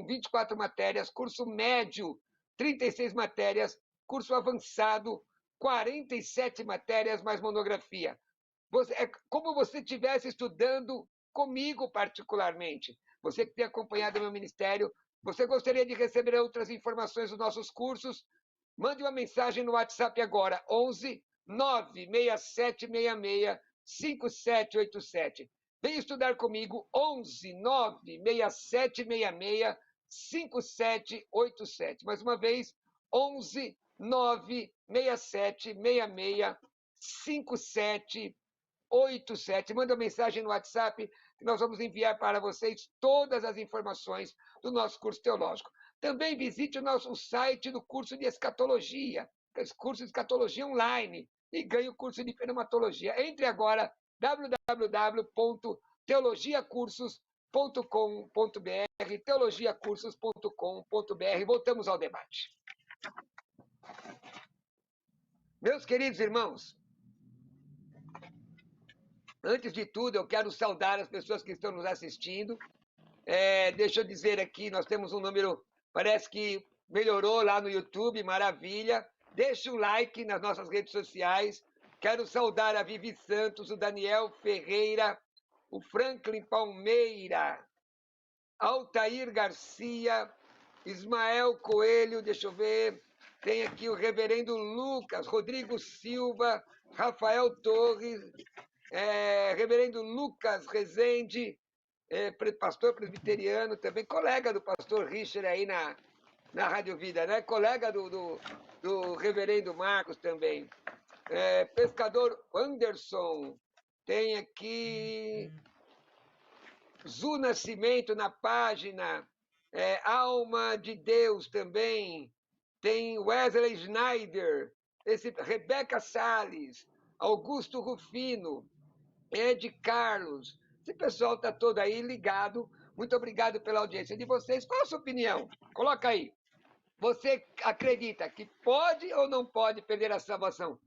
24 matérias, curso médio, 36 matérias, curso avançado, 47 matérias, mais monografia. É como você estivesse estudando comigo particularmente. Você que tem acompanhado o meu ministério, você gostaria de receber outras informações dos nossos cursos? Mande uma mensagem no WhatsApp agora, 11 96766 5787. Vem estudar comigo, 11 96766 5787. Mais uma vez, 11 96766 5787. Manda uma mensagem no WhatsApp que nós vamos enviar para vocês todas as informações do nosso curso teológico. Também visite o nosso site do curso de escatologia, curso de escatologia online, e ganhe o curso de pneumatologia. Entre agora, www.teologiacursos.com.br, teologiacursos.com.br. Voltamos ao debate. Meus queridos irmãos, antes de tudo, eu quero saudar as pessoas que estão nos assistindo. Deixa eu dizer aqui, nós temos um número, parece que melhorou lá no YouTube, maravilha. Deixe um like nas nossas redes sociais. Quero saudar a Vivi Santos, o Daniel Ferreira, o Franklin Palmeira, Altair Garcia, Ismael Coelho, deixa eu ver, tem aqui o reverendo Lucas, Rodrigo Silva, Rafael Torres, reverendo Lucas Rezende, pastor presbiteriano também, colega do pastor Richard aí na Rádio Vida, né? Colega do reverendo Marcos também. Pescador Anderson, tem aqui Zu Nascimento na página, Alma de Deus também, tem Wesley Schneider, Rebeca Salles, Augusto Rufino, Ed Carlos. Esse pessoal está todo aí ligado. Muito obrigado pela audiência de vocês. Qual a sua opinião? Coloca aí. Você acredita que pode ou não pode perder a salvação?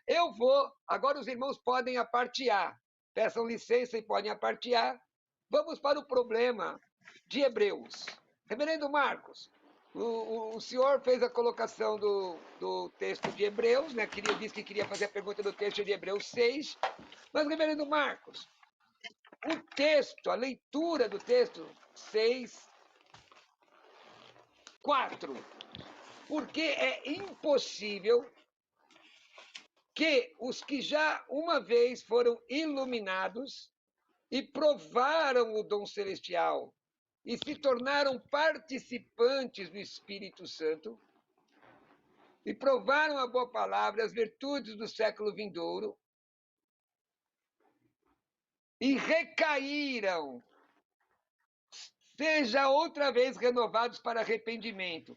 Eu vou. Agora os irmãos podem apartear. Peçam licença e podem apartear. Vamos para o problema de Hebreus. Reverendo Marcos, o senhor fez a colocação do texto de Hebreus, né? Disse que queria fazer a pergunta do texto de Hebreus 6. Mas, reverendo Marcos, o texto, a leitura do texto 6, 4. Porque é impossível que os que já uma vez foram iluminados e provaram o dom celestial e se tornaram participantes do Espírito Santo e provaram a boa palavra, as virtudes do século vindouro e recaíram, seja outra vez renovados para arrependimento.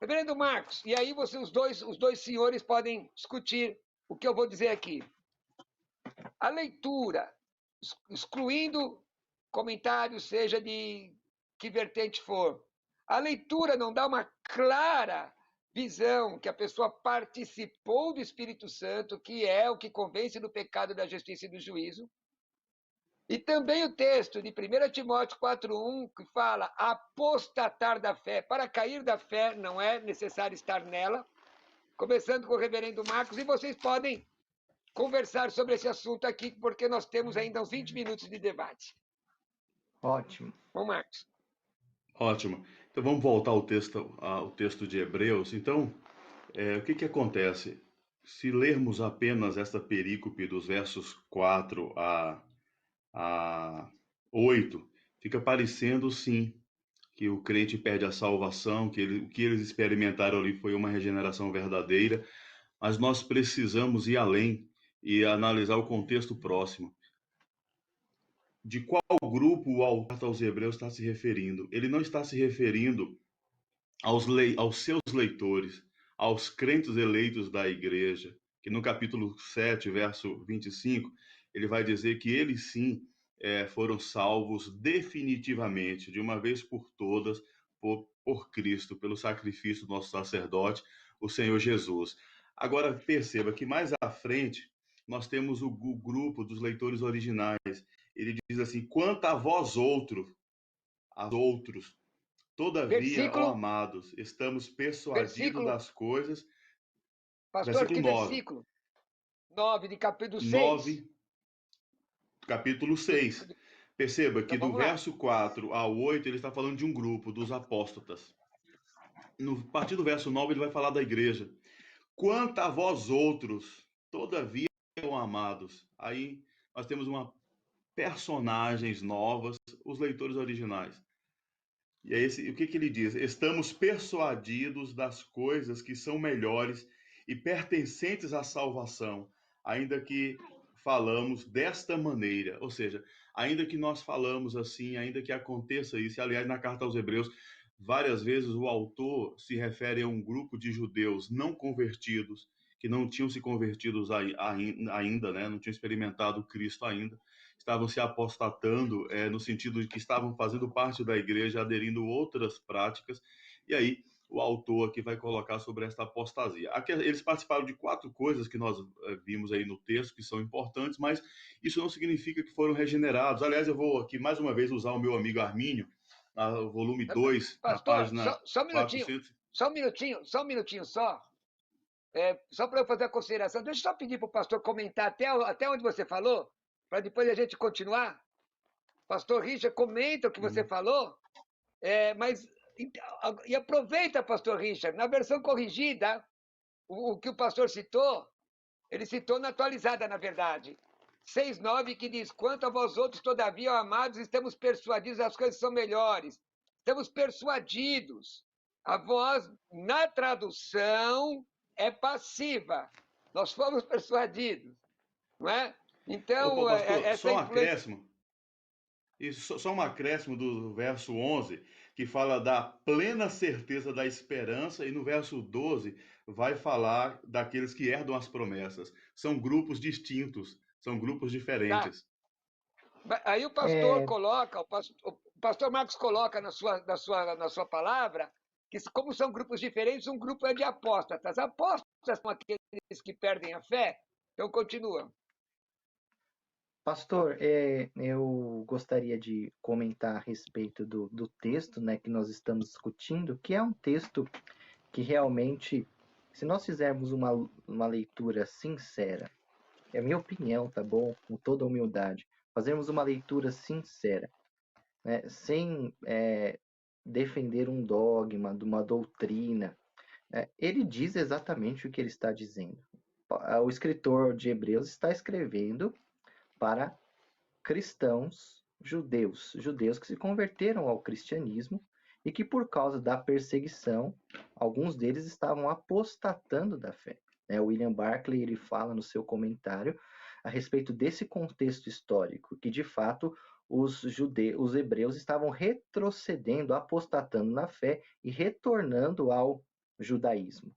Reverendo Marcos, e aí os dois senhores podem discutir o que eu vou dizer aqui. A leitura, excluindo comentários, seja de que vertente for, a leitura não dá uma clara visão que a pessoa participou do Espírito Santo, que é o que convence do pecado, da justiça e do juízo. E também o texto de 1 Timóteo 4,1, que fala apostatar da fé. Para cair da fé não é necessário estar nela. Começando com o reverendo Marcos, e vocês podem conversar sobre esse assunto aqui, porque nós temos ainda uns 20 minutos de debate. Ótimo. Bom, Marcos. Ótimo. Então vamos voltar ao texto de Hebreus. Então, o que acontece? Se lermos apenas esta perícope dos versos 4 a 8, fica parecendo, sim, que o crente perde a salvação, que o que eles experimentaram ali foi uma regeneração verdadeira, mas nós precisamos ir além e analisar o contexto próximo. De qual grupo o autor aos Hebreus está se referindo? Ele não está se referindo aos seus leitores, aos crentes eleitos da igreja, que no capítulo 7, verso 25, ele vai dizer que eles sim foram salvos definitivamente, de uma vez por todas, por Cristo, pelo sacrifício do nosso sacerdote, o Senhor Jesus. Agora, perceba que mais à frente, nós temos o grupo dos leitores originais. Ele diz assim, quanto a vós outros, todavia, ó amados, estamos persuadidos das coisas. Pastor, versículo que 9. versículo? 9 de capítulo 6. 9, capítulo 6. Perceba que então, do verso 4 ao 8, ele está falando de um grupo, dos apóstatas. No partir do verso 9, ele vai falar da igreja. Quanto a vós outros, todavia, ó amados. Aí nós temos personagens novas, os leitores originais. E é o que ele diz? Estamos persuadidos das coisas que são melhores e pertencentes à salvação, ainda que falamos desta maneira. Ou seja, ainda que nós falamos assim, ainda que aconteça isso. Aliás, na carta aos Hebreus, várias vezes o autor se refere a um grupo de judeus não convertidos, que não tinham se convertido ainda, né? Não tinham experimentado Cristo ainda, estavam se apostatando no sentido de que estavam fazendo parte da igreja, aderindo outras práticas, e aí o autor aqui vai colocar sobre esta apostasia. Aqui, eles participaram de 4 coisas que nós vimos aí no texto, que são importantes, mas isso não significa que foram regenerados. Aliás, eu vou aqui mais uma vez usar o meu amigo Armínio, no volume 2, Pastor, na página só um minutinho, 400. Só um minutinho só. Só para eu fazer a consideração, deixa eu só pedir para o pastor comentar até onde você falou, para depois a gente continuar. Pastor Richard, comenta o que você falou, e aproveita, pastor Richard, na versão corrigida, o que o pastor citou, ele citou na atualizada, na verdade. 6:9, que diz, quanto a vós outros, todavia, ó amados, estamos persuadidos, as coisas são melhores. Estamos persuadidos. A voz, na tradução, é passiva. Nós fomos persuadidos, não é? Então, pastor, essa só um influência... acréscimo. E só um acréscimo do verso 11, que fala da plena certeza da esperança, e no verso 12 vai falar daqueles que herdam as promessas. São grupos distintos, são grupos Tá. diferentes. Aí o pastor É, coloca, o pastor Marcos coloca na sua palavra que, como são grupos diferentes, um grupo é de apóstatas. Apóstatas são aqueles que perdem a fé. Então, continua. pastor, eu gostaria de comentar a respeito do texto, né, que nós estamos discutindo, que é um texto que realmente, se nós fizermos uma leitura sincera, é a minha opinião, tá bom? Com toda humildade, fazermos uma leitura sincera, né, sem defender um dogma, de uma doutrina, ele diz exatamente o que ele está dizendo. O escritor de Hebreus está escrevendo para cristãos judeus que se converteram ao cristianismo e que, por causa da perseguição, alguns deles estavam apostatando da fé. William Barclay ele fala no seu comentário a respeito desse contexto histórico, que de fato os hebreus estavam retrocedendo, apostatando na fé e retornando ao judaísmo.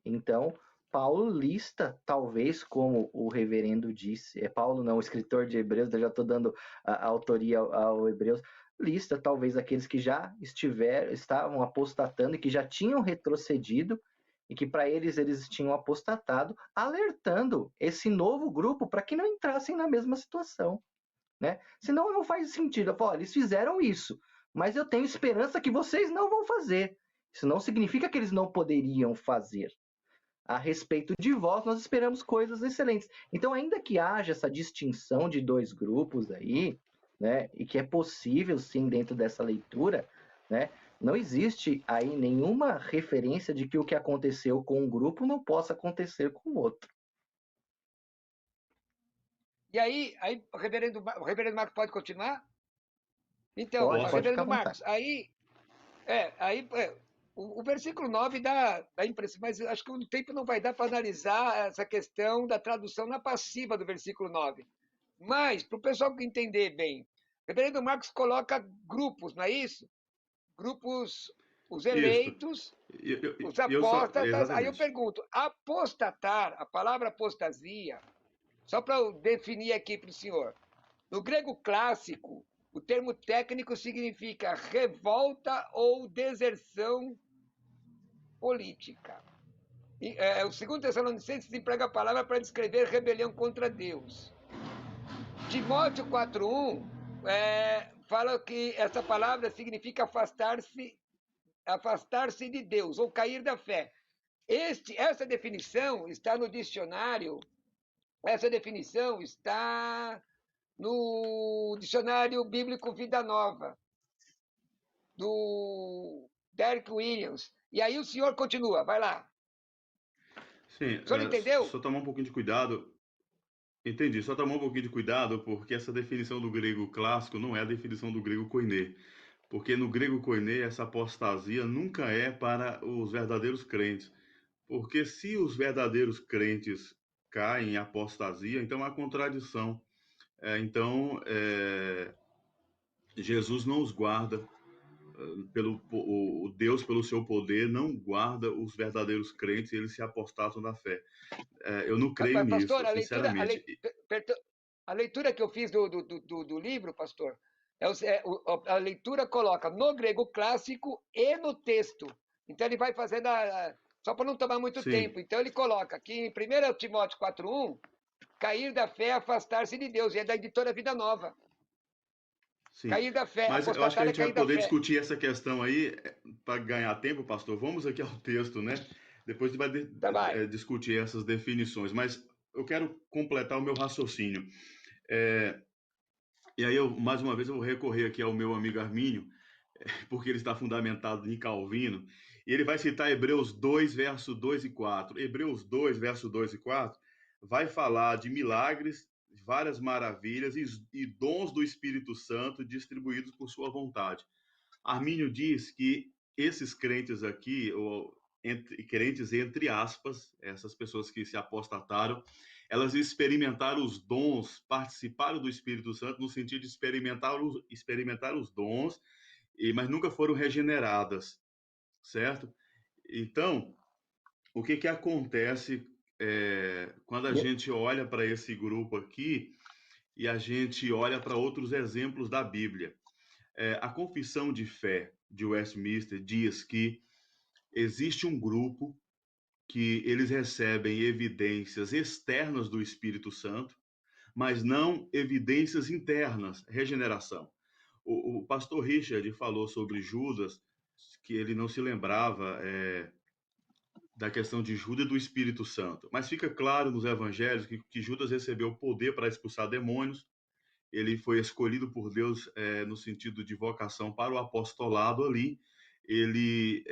Então, Paulo lista, talvez, como o reverendo disse, Paulo não, o escritor de Hebreus, eu já estou dando a autoria ao Hebreus, lista talvez aqueles que já estavam apostatando e que já tinham retrocedido e que para eles tinham apostatado, alertando esse novo grupo para que não entrassem na mesma situação. Senão não faz sentido. Eu falo, eles fizeram isso, mas eu tenho esperança que vocês não vão fazer. Isso não significa que eles não poderiam fazer. A respeito de vós, nós esperamos coisas excelentes. Então, ainda que haja essa distinção de dois grupos aí, e que é possível, sim, dentro dessa leitura, não existe aí nenhuma referência de que o que aconteceu com um grupo não possa acontecer com o outro. E aí o reverendo Marcos pode continuar? Então, Pode ficar à reverendo vontade. Marcos, o versículo 9 dá impressão, mas acho que o tempo não vai dar para analisar essa questão da tradução na passiva do versículo 9. Mas, para o pessoal entender bem, o reverendo Marcos coloca grupos, não é isso? Grupos, os Isso. eleitos, os Eu só. apóstatas. Aí eu Exatamente. pergunto: apostatar, a palavra apostasia, só para eu definir aqui para o senhor, no grego clássico, o termo técnico significa revolta ou deserção política. O segundo Tessalonicenses emprega a palavra para descrever rebelião contra Deus. Timóteo 4:1 fala que essa palavra significa afastar-se de Deus ou cair da fé. Essa definição está no dicionário. Essa definição está no dicionário bíblico Vida Nova, do Derek Williams. E aí o senhor continua, vai lá. Sim, O senhor entendeu? só tomar um pouquinho de cuidado. Entendi, só tomar um pouquinho de cuidado, porque essa definição do grego clássico não é a definição do grego koiné. Porque no grego koiné, essa apostasia nunca é para os verdadeiros crentes. Porque se os verdadeiros crentes caem em apostasia, então há contradição. Jesus não os guarda, o Deus, pelo seu poder, não guarda os verdadeiros crentes e eles se apostatam da fé. Eu não creio Pastor, nisso, sinceramente. a leitura que eu fiz do livro, pastor, a leitura coloca no grego clássico e no texto. Então ele vai fazendo só para não tomar muito Sim, tempo. Então ele coloca aqui em 1 Timóteo 4:1, cair da fé, afastar-se de Deus. E é da editora Vida Nova. sim. Cair da fé, Mas eu acho que a apostatar é gente vai cair da poder fé. discutir essa questão aí para ganhar tempo, pastor. Vamos aqui ao texto, né? Depois a gente Tá, vai. vai discutir essas definições. Mas eu quero completar o meu raciocínio. É, e aí, mais uma vez, eu vou recorrer aqui ao meu amigo Armínio, porque ele está fundamentado em Calvino, e ele vai citar Hebreus 2, verso 2 e 4. Hebreus 2, verso 2 e 4 vai falar de milagres, várias maravilhas e dons do Espírito Santo distribuídos por sua vontade. Armínio diz que esses crentes aqui, ou crentes entre aspas, essas pessoas que se apostataram, elas experimentaram os dons, participaram do Espírito Santo no sentido de experimentar os dons, mas nunca foram regeneradas, certo? Então, o que que acontece quando a gente olha para esse grupo aqui e a gente olha para outros exemplos da Bíblia? A Confissão de Fé de Westminster diz que existe um grupo que eles recebem evidências externas do Espírito Santo, mas não evidências internas, regeneração. O pastor Richard falou sobre Judas, que ele não se lembrava da questão de Judas e do Espírito Santo. Mas fica claro nos evangelhos que Judas recebeu poder para expulsar demônios, ele foi escolhido por Deus no sentido de vocação para o apostolado ali, ele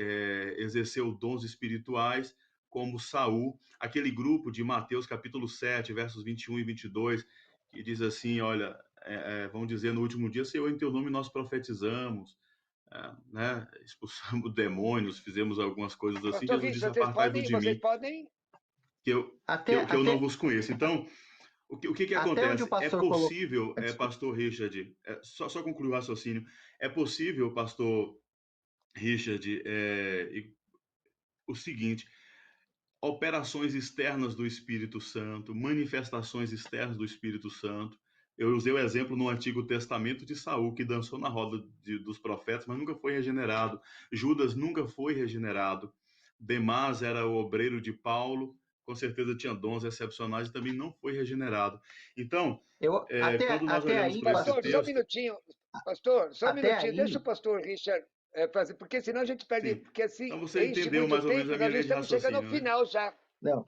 exerceu dons espirituais, como Saul, aquele grupo de Mateus capítulo 7, versos 21 e 22, que diz assim, olha, vão dizer no último dia, Senhor, em teu nome nós profetizamos, né? Expulsamos demônios, fizemos algumas coisas assim. Pastor Jesus disse: Richard, apartai-vos de vocês mim, podem. que eu não vos conheço. Então, o que Até onde o acontece? É pastor colocou. possível, pastor Richard, só concluir o raciocínio, é possível, pastor Richard, o seguinte: operações externas do Espírito Santo, manifestações externas do Espírito Santo. Eu usei o exemplo no Antigo Testamento de Saul, que dançou na roda dos profetas, mas nunca foi regenerado. Judas nunca foi regenerado. Demas era o obreiro de Paulo, com certeza tinha dons excepcionais e também não foi regenerado. Então, quando nós olhamos para esse Pastor, só um texto... minutinho. Pastor, só um minutinho. Aí, Deixa o pastor Richard fazer, porque senão a gente perde. Sim. Porque assim, Então você enche entendeu muito mais ou tempo menos a e minha nós já linha de estamos chegando ao raciocínio, né? final já. não,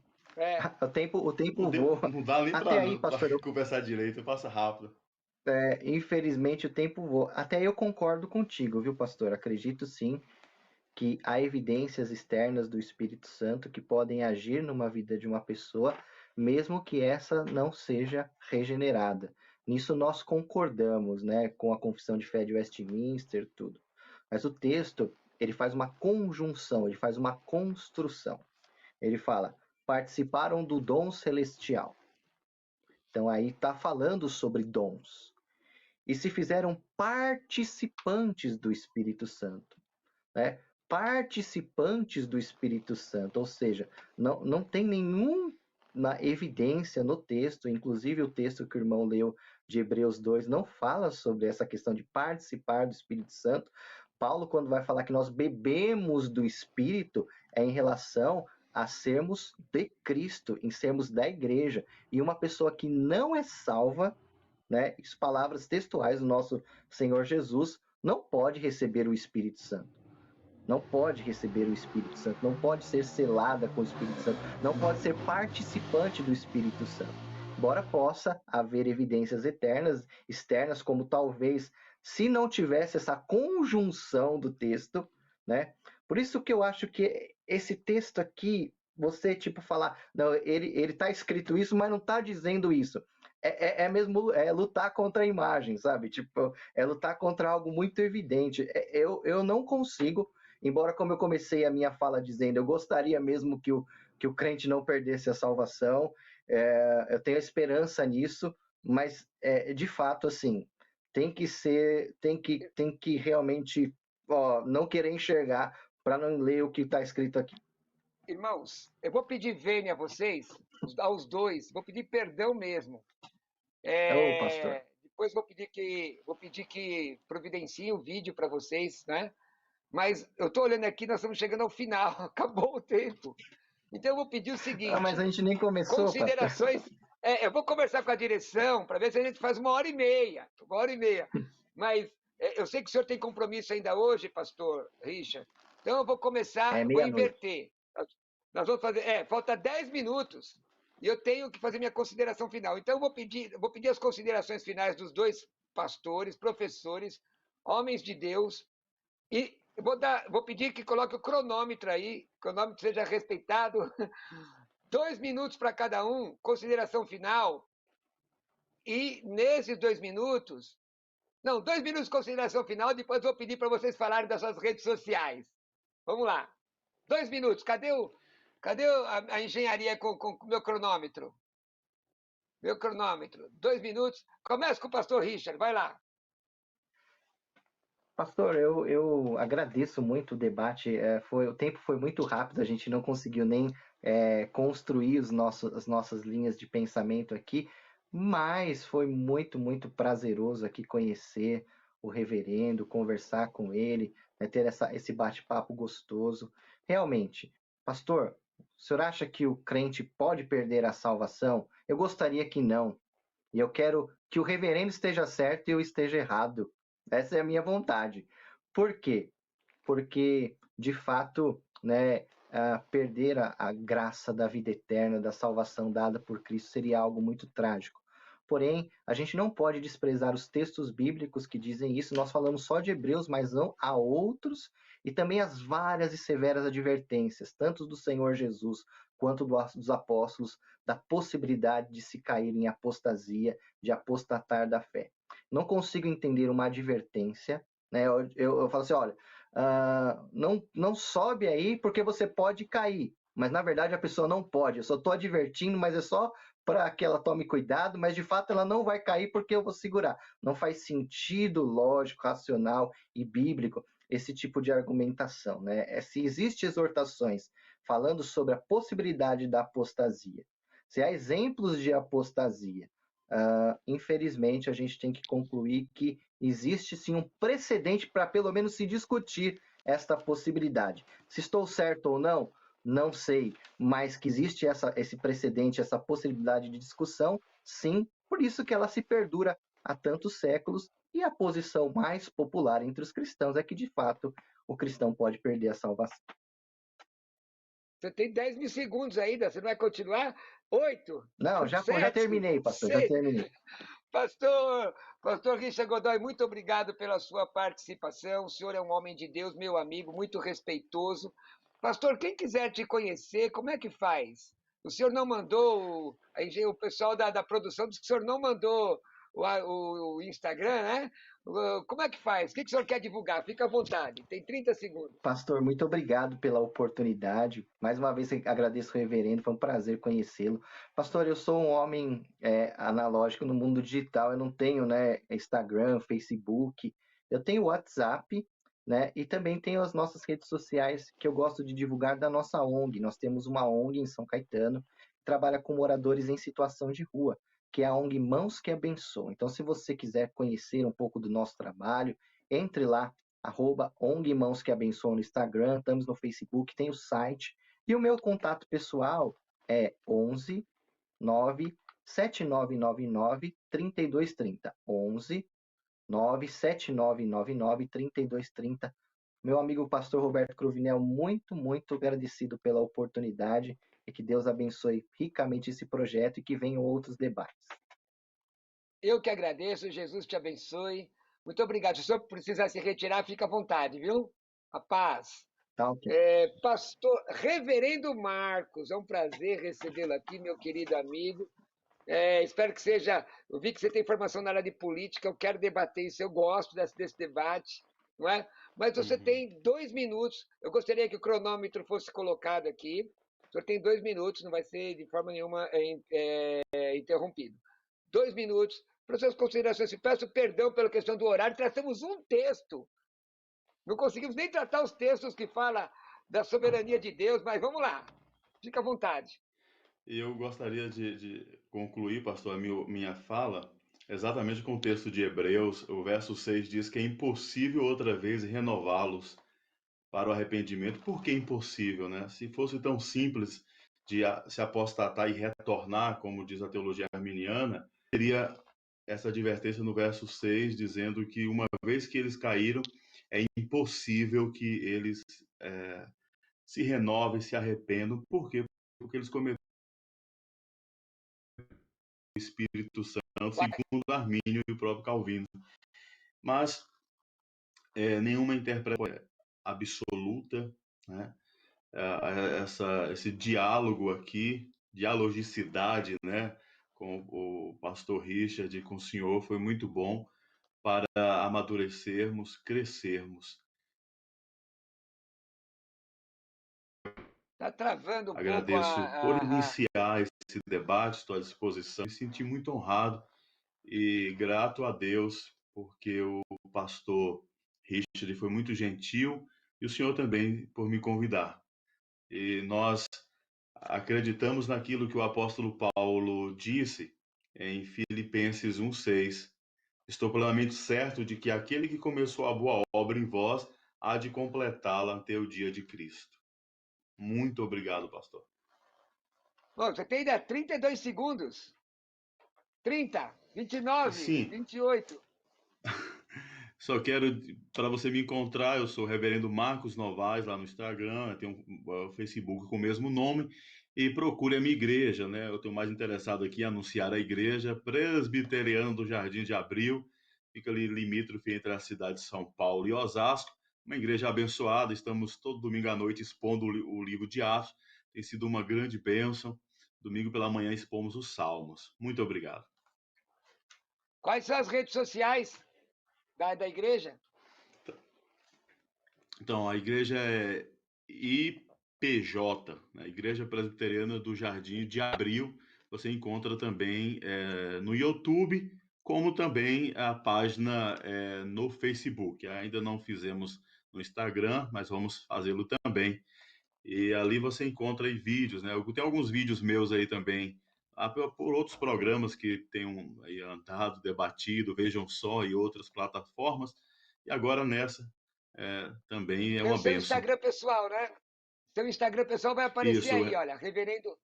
o tempo voa. Não dá nem Até aí, pastor, para conversar direito, passa rápido. infelizmente o tempo voa. Até aí eu concordo contigo, viu, pastor? Acredito sim que há evidências externas do Espírito Santo que podem agir numa vida de uma pessoa, mesmo que essa não seja regenerada. Nisso nós concordamos, né, com a Confissão de Fé de Westminster, tudo. Mas o texto, ele faz uma conjunção, ele faz uma construção. Ele fala: participaram do dom celestial. Então aí está falando sobre dons. E se fizeram participantes do Espírito Santo, né? Participantes do Espírito Santo, ou seja, não tem nenhuma evidência no texto, inclusive o texto que o irmão leu de Hebreus 2 não fala sobre essa questão de participar do Espírito Santo. Paulo, quando vai falar que nós bebemos do Espírito, é em relação a sermos de Cristo, em sermos da igreja. E uma pessoa que não é salva, né, palavras textuais do nosso Senhor Jesus, não pode receber o Espírito Santo. Não pode receber o Espírito Santo, não pode ser selada com o Espírito Santo, não pode ser participante do Espírito Santo. Embora possa haver evidências externas, como talvez se não tivesse essa conjunção do texto, né? Por isso que eu acho que esse texto aqui, você tipo falar, não, ele tá escrito isso, mas não tá dizendo isso. Mesmo lutar contra a imagem, sabe? Tipo, é lutar contra algo muito evidente. Eu não consigo. Embora, como eu comecei a minha fala dizendo, eu gostaria mesmo que o crente não perdesse a salvação, eu tenho esperança nisso, mas, de fato, assim, tem que realmente não querer enxergar para não ler o que está escrito aqui. Irmãos, eu vou pedir vênia a vocês, aos dois, vou pedir perdão mesmo. Pastor. Depois vou pedir que providencie o vídeo para vocês, né? Mas eu estou olhando aqui, nós estamos chegando ao final, acabou o tempo. Então eu vou pedir o seguinte. Mas a gente nem começou. Considerações. Eu vou conversar com a direção para ver se a gente faz 1h30. 1h30. Mas eu sei que o senhor tem compromisso ainda hoje, pastor Richard. Então eu vou começar, vou inverter. Nós vamos fazer. Falta 10 minutos. E eu tenho que fazer minha consideração final. Então eu vou pedir as considerações finais dos dois pastores, professores, homens de Deus. E vou pedir que coloque o cronômetro aí, que o cronômetro seja respeitado. 2 minutos para cada um, consideração final. E nesses 2 minutos... Não, 2 minutos de consideração final, depois vou pedir para vocês falarem das suas redes sociais. Vamos lá. 2 minutos. Cadê a engenharia com o meu cronômetro? Meu cronômetro, 2 minutos. Começa com o pastor Richard, vai lá. Pastor, eu agradeço muito o debate. O tempo foi muito rápido, a gente não conseguiu nem construir as nossas linhas de pensamento aqui, mas foi muito, muito prazeroso aqui conhecer o reverendo, conversar com ele, né, ter esse bate-papo gostoso. Realmente, pastor, o senhor acha que o crente pode perder a salvação? Eu gostaria que não. E eu quero que o reverendo esteja certo e eu esteja errado. Essa é a minha vontade. Por quê? Porque, de fato, né, perder a graça da vida eterna, da salvação dada por Cristo, seria algo muito trágico. Porém, a gente não pode desprezar os textos bíblicos que dizem isso. Nós falamos só de Hebreus, mas não há outros, e também as várias e severas advertências, tanto do Senhor Jesus quanto dos apóstolos, da possibilidade de se cair em apostasia, de apostatar da fé. Não consigo entender uma advertência, né? Eu falo assim, olha, não sobe aí porque você pode cair. Mas na verdade a pessoa não pode. Eu só estou advertindo, mas é só para que ela tome cuidado, mas de fato ela não vai cair porque eu vou segurar. Não faz sentido lógico, racional e bíblico esse tipo de argumentação, né? Se existem exortações falando sobre a possibilidade da apostasia, se há exemplos de apostasia, infelizmente a gente tem que concluir que existe sim um precedente para pelo menos se discutir esta possibilidade. Se estou certo ou não, não sei, mas que existe esse precedente, essa possibilidade de discussão, sim, por isso que ela se perdura há tantos séculos, e a posição mais popular entre os cristãos é que, de fato, o cristão pode perder a salvação. Você tem 10 segundos ainda, você não vai continuar? 8, Não, já 7, terminei, pastor, já 6. terminei. Pastor Richard Godoy, muito obrigado pela sua participação. O senhor é um homem de Deus, meu amigo, muito respeitoso. Pastor, quem quiser te conhecer, como é que faz? O senhor não mandou, o pessoal da produção disse que o senhor não mandou o Instagram, né? Como é que faz? O que o senhor quer divulgar? Fica à vontade, tem 30 segundos. Pastor, muito obrigado pela oportunidade. Mais uma vez agradeço o reverendo, foi um prazer conhecê-lo. Pastor, eu sou um homem analógico no mundo digital, eu não tenho, né, Instagram, Facebook, eu tenho WhatsApp, né, e também tenho as nossas redes sociais que eu gosto de divulgar da nossa ONG. Nós temos uma ONG em São Caetano, que trabalha com moradores em situação de rua, que é a ONG Mãos que Abençoam. Então, se você quiser conhecer um pouco do nosso trabalho, entre lá, @ONG Mãos que Abençoam no Instagram, estamos no Facebook, tem o site. E o meu contato pessoal é 11 97999 3230. 11 97999 3230. Meu amigo pastor Roberto Cruvinel, muito, muito agradecido pela oportunidade e que Deus abençoe ricamente esse projeto e que venham outros debates. Eu que agradeço, Jesus te abençoe. Muito obrigado. Se o senhor precisar se retirar, fica à vontade, viu? A paz. Tá, ok. Pastor Reverendo Marcos, é um prazer recebê-lo aqui, meu querido amigo. Espero que seja. Eu vi que você tem formação na área de política, eu quero debater isso, eu gosto desse debate, não é? Mas você tem 2 minutos. Eu gostaria que o cronômetro fosse colocado aqui. O senhor tem 2 minutos, não vai ser de forma nenhuma interrompido. 2 minutos para suas considerações. Peço perdão pela questão do horário. Tratamos um texto. Não conseguimos nem tratar os textos que falam da soberania de Deus, mas vamos lá. Fica à vontade. Eu gostaria de concluir, pastor, minha fala exatamente com o texto de Hebreus. O verso 6 diz que é impossível outra vez renová-los para o arrependimento. Por que impossível, né? Se fosse tão simples de se apostatar e retornar, como diz a teologia arminiana, teria essa advertência no verso 6, dizendo que uma vez que eles caíram, é impossível que eles se renovem, se arrependam. Por quê? Porque eles cometeram o Espírito Santo, segundo Armínio e o próprio Calvino. Mas nenhuma interpretação absoluta, né? Esse diálogo aqui, dialogicidade, né, com o pastor Richard e com o senhor foi muito bom para amadurecermos, crescermos Está travando um pouco Agradeço por iniciar esse debate, estou à disposição. Me senti muito honrado e grato a Deus, porque o pastor Richard foi muito gentil e o senhor também por me convidar. E nós acreditamos naquilo que o apóstolo Paulo disse em Filipenses 1:6. Estou plenamente certo de que aquele que começou a boa obra em vós há de completá-la até o dia de Cristo. Muito obrigado, pastor. Bom, você tem ainda 32 segundos. 30, 29, Sim, 28. só quero, para você me encontrar, eu sou o reverendo Marcos Novaes lá no Instagram, eu tenho um Facebook com o mesmo nome, e procure a minha igreja, né? Eu estou mais interessado aqui em anunciar a igreja presbiteriana do Jardim de Abril, fica ali limítrofe entre a cidade de São Paulo e Osasco, uma igreja abençoada, estamos todo domingo à noite expondo o livro de Atos, tem sido uma grande bênção, domingo pela manhã expomos os Salmos. Muito obrigado. Quais são as redes sociais da igreja? Então, a igreja é IPJ, né? Igreja Presbiteriana do Jardim de Abril. Você encontra também no YouTube, como também a página no Facebook. Ainda não fizemos no Instagram, mas vamos fazê-lo também. E ali você encontra aí vídeos, né? Tem alguns vídeos meus aí também, por outros programas que tenham aí andado, debatido, Vejam Só e outras plataformas. E agora nessa também é Tem o uma seu bênção. Instagram pessoal, né? Seu Instagram pessoal vai aparecer Isso, aí, olha, Reverendo.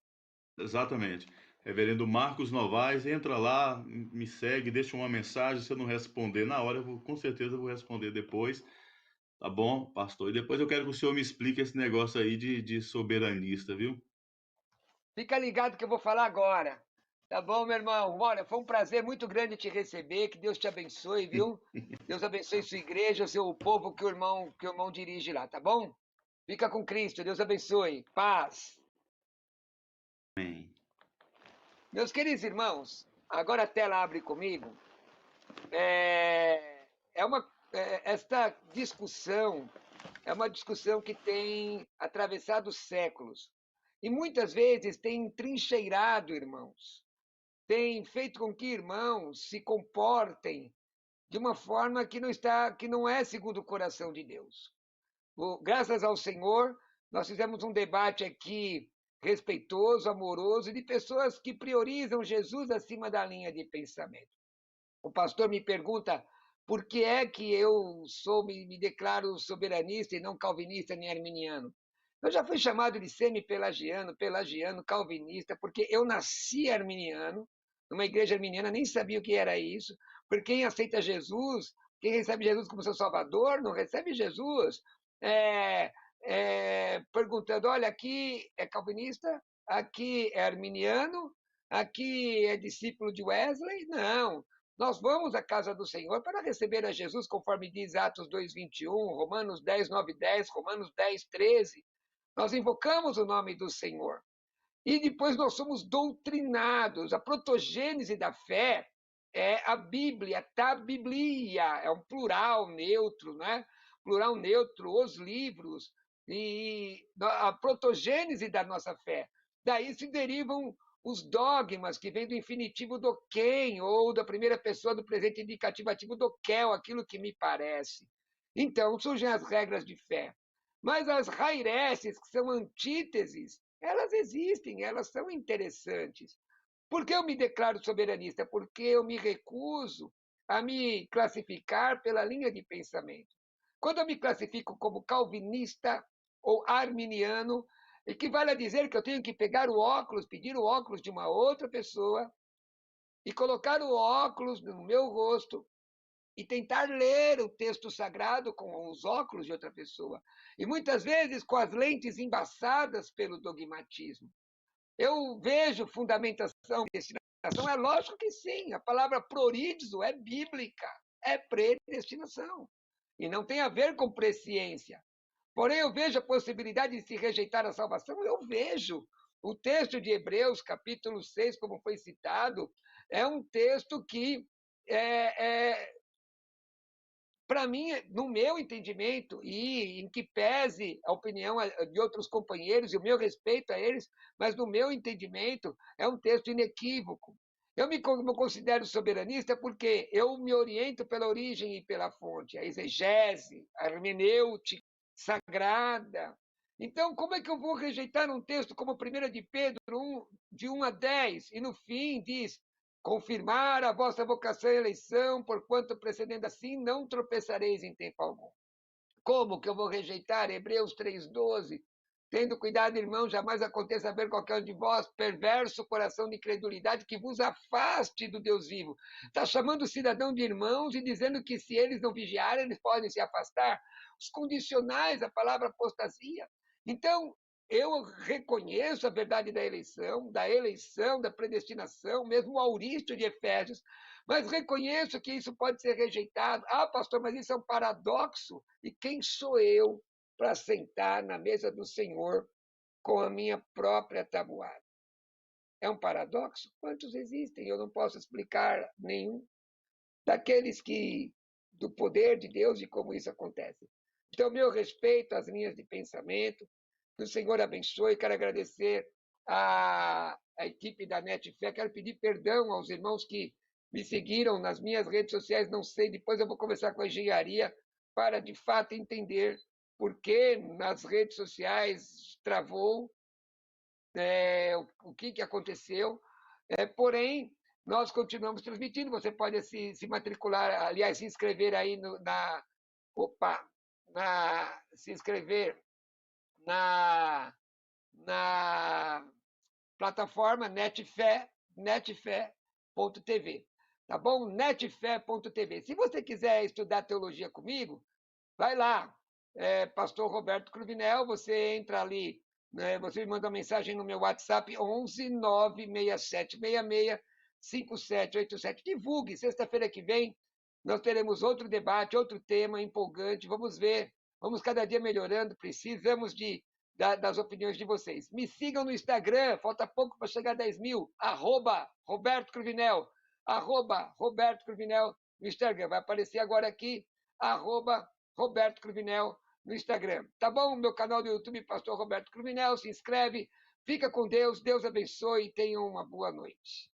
exatamente. Reverendo Marcos Novaes, entra lá, me segue, deixa uma mensagem. Se eu não responder na hora, com certeza eu vou responder depois. Tá bom, pastor? E depois eu quero que o senhor me explique esse negócio aí de soberanista, viu? Fica ligado que eu vou falar agora. Tá bom, meu irmão? Olha, foi um prazer muito grande te receber. Que Deus te abençoe, viu? Deus abençoe sua igreja, o povo que o irmão dirige lá, tá bom? Fica com Cristo. Deus abençoe. Paz. Amém. Meus queridos irmãos, agora a tela abre comigo. Esta discussão é uma discussão que tem atravessado séculos e muitas vezes tem trincheirado irmãos, tem feito com que irmãos se comportem de uma forma que não é segundo o coração de Deus. Graças ao Senhor, nós fizemos um debate aqui respeitoso, amoroso e de pessoas que priorizam Jesus acima da linha de pensamento. O pastor me pergunta por que é que eu me declaro soberanista e não calvinista nem arminiano. Eu já fui chamado de semi-pelagiano, pelagiano, calvinista, porque eu nasci arminiano, numa igreja arminiana, nem sabia o que era isso, porque quem aceita Jesus, quem recebe Jesus como seu Salvador, não recebe Jesus perguntando, olha, aqui é calvinista, aqui é arminiano, aqui é discípulo de Wesley. Não, nós vamos à casa do Senhor para receber a Jesus, conforme diz Atos 2:21, Romanos 10:9, 10, Romanos 10:13. Nós invocamos o nome do Senhor. E depois nós somos doutrinados. A protogênese da fé é a Bíblia, tá? Biblia, é um plural neutro, né? Plural neutro, os livros, e a protogênese da nossa fé. Daí se derivam os dogmas, que vêm do infinitivo do quem, ou da primeira pessoa do presente indicativo ativo do quel, aquilo que me parece. Então surgem as regras de fé. Mas as raireces, que são antíteses, elas existem, elas são interessantes. Por que eu me declaro soberanista? Porque eu me recuso a me classificar pela linha de pensamento. Quando eu me classifico como calvinista ou arminiano, equivale a dizer que eu tenho que pegar o óculos, pedir o óculos de uma outra pessoa e colocar o óculos no meu rosto e tentar ler o texto sagrado com os óculos de outra pessoa. E muitas vezes com as lentes embaçadas pelo dogmatismo. Eu vejo fundamentação, destinação, é lógico que sim. A palavra prorizo é bíblica, é predestinação. E não tem a ver com presciência. Porém, eu vejo a possibilidade de se rejeitar a salvação, eu vejo. O texto de Hebreus, capítulo 6, como foi citado, é um texto que é para mim, no meu entendimento, e em que pese a opinião de outros companheiros e o meu respeito a eles, mas no meu entendimento, é um texto inequívoco. Eu me considero soberanista porque eu me oriento pela origem e pela fonte, a exegese, a hermenêutica sagrada. Então, como é que eu vou rejeitar um texto como 1 de Pedro 1, de 1 a 10, e no fim diz: confirmar a vossa vocação e eleição, porquanto precedendo assim, não tropeçareis em tempo algum. Como que eu vou rejeitar Hebreus 3,12? Tendo cuidado, irmão, jamais aconteça ver qualquer um de vós perverso coração de incredulidade que vos afaste do Deus vivo. Está chamando o cidadão de irmãos e dizendo que se eles não vigiarem, eles podem se afastar. Os condicionais, a palavra apostasia. Então, eu reconheço a verdade da eleição, da predestinação, mesmo o Aurístio de Efésios, mas reconheço que isso pode ser rejeitado. Ah, pastor, mas isso é um paradoxo. E quem sou eu para sentar na mesa do Senhor com a minha própria tabuada? É um paradoxo? Quantos existem? Eu não posso explicar nenhum. Daqueles que, do poder de Deus e como isso acontece. Então, meu respeito às linhas de pensamento, que o Senhor abençoe. Quero agradecer a equipe da Netfé. Quero pedir perdão aos irmãos que me seguiram nas minhas redes sociais. Não sei, depois eu vou conversar com a engenharia para, de fato, entender por que nas redes sociais travou, o que aconteceu. Porém, nós continuamos transmitindo. Você pode se matricular, aliás, se inscrever aí se inscrever na plataforma netfé.tv. Tá bom? Netfé.tv. Se você quiser estudar teologia comigo, vai lá. Pastor Roberto Cruvinel, você entra ali, né, você me manda uma mensagem no meu WhatsApp 11 96766 5787. Divulgue. Sexta-feira que vem nós teremos outro debate, outro tema empolgante. Vamos ver. Vamos cada dia melhorando. Precisamos das opiniões de vocês. Me sigam no Instagram. Falta pouco para chegar a 10 mil. @Roberto Cruvinel. @Roberto Cruvinel no Instagram. Vai aparecer agora aqui. @Roberto Cruvinel no Instagram. Tá bom? Meu canal do YouTube, Pastor Roberto Cruvinel. Se inscreve. Fica com Deus. Deus abençoe e tenham uma boa noite.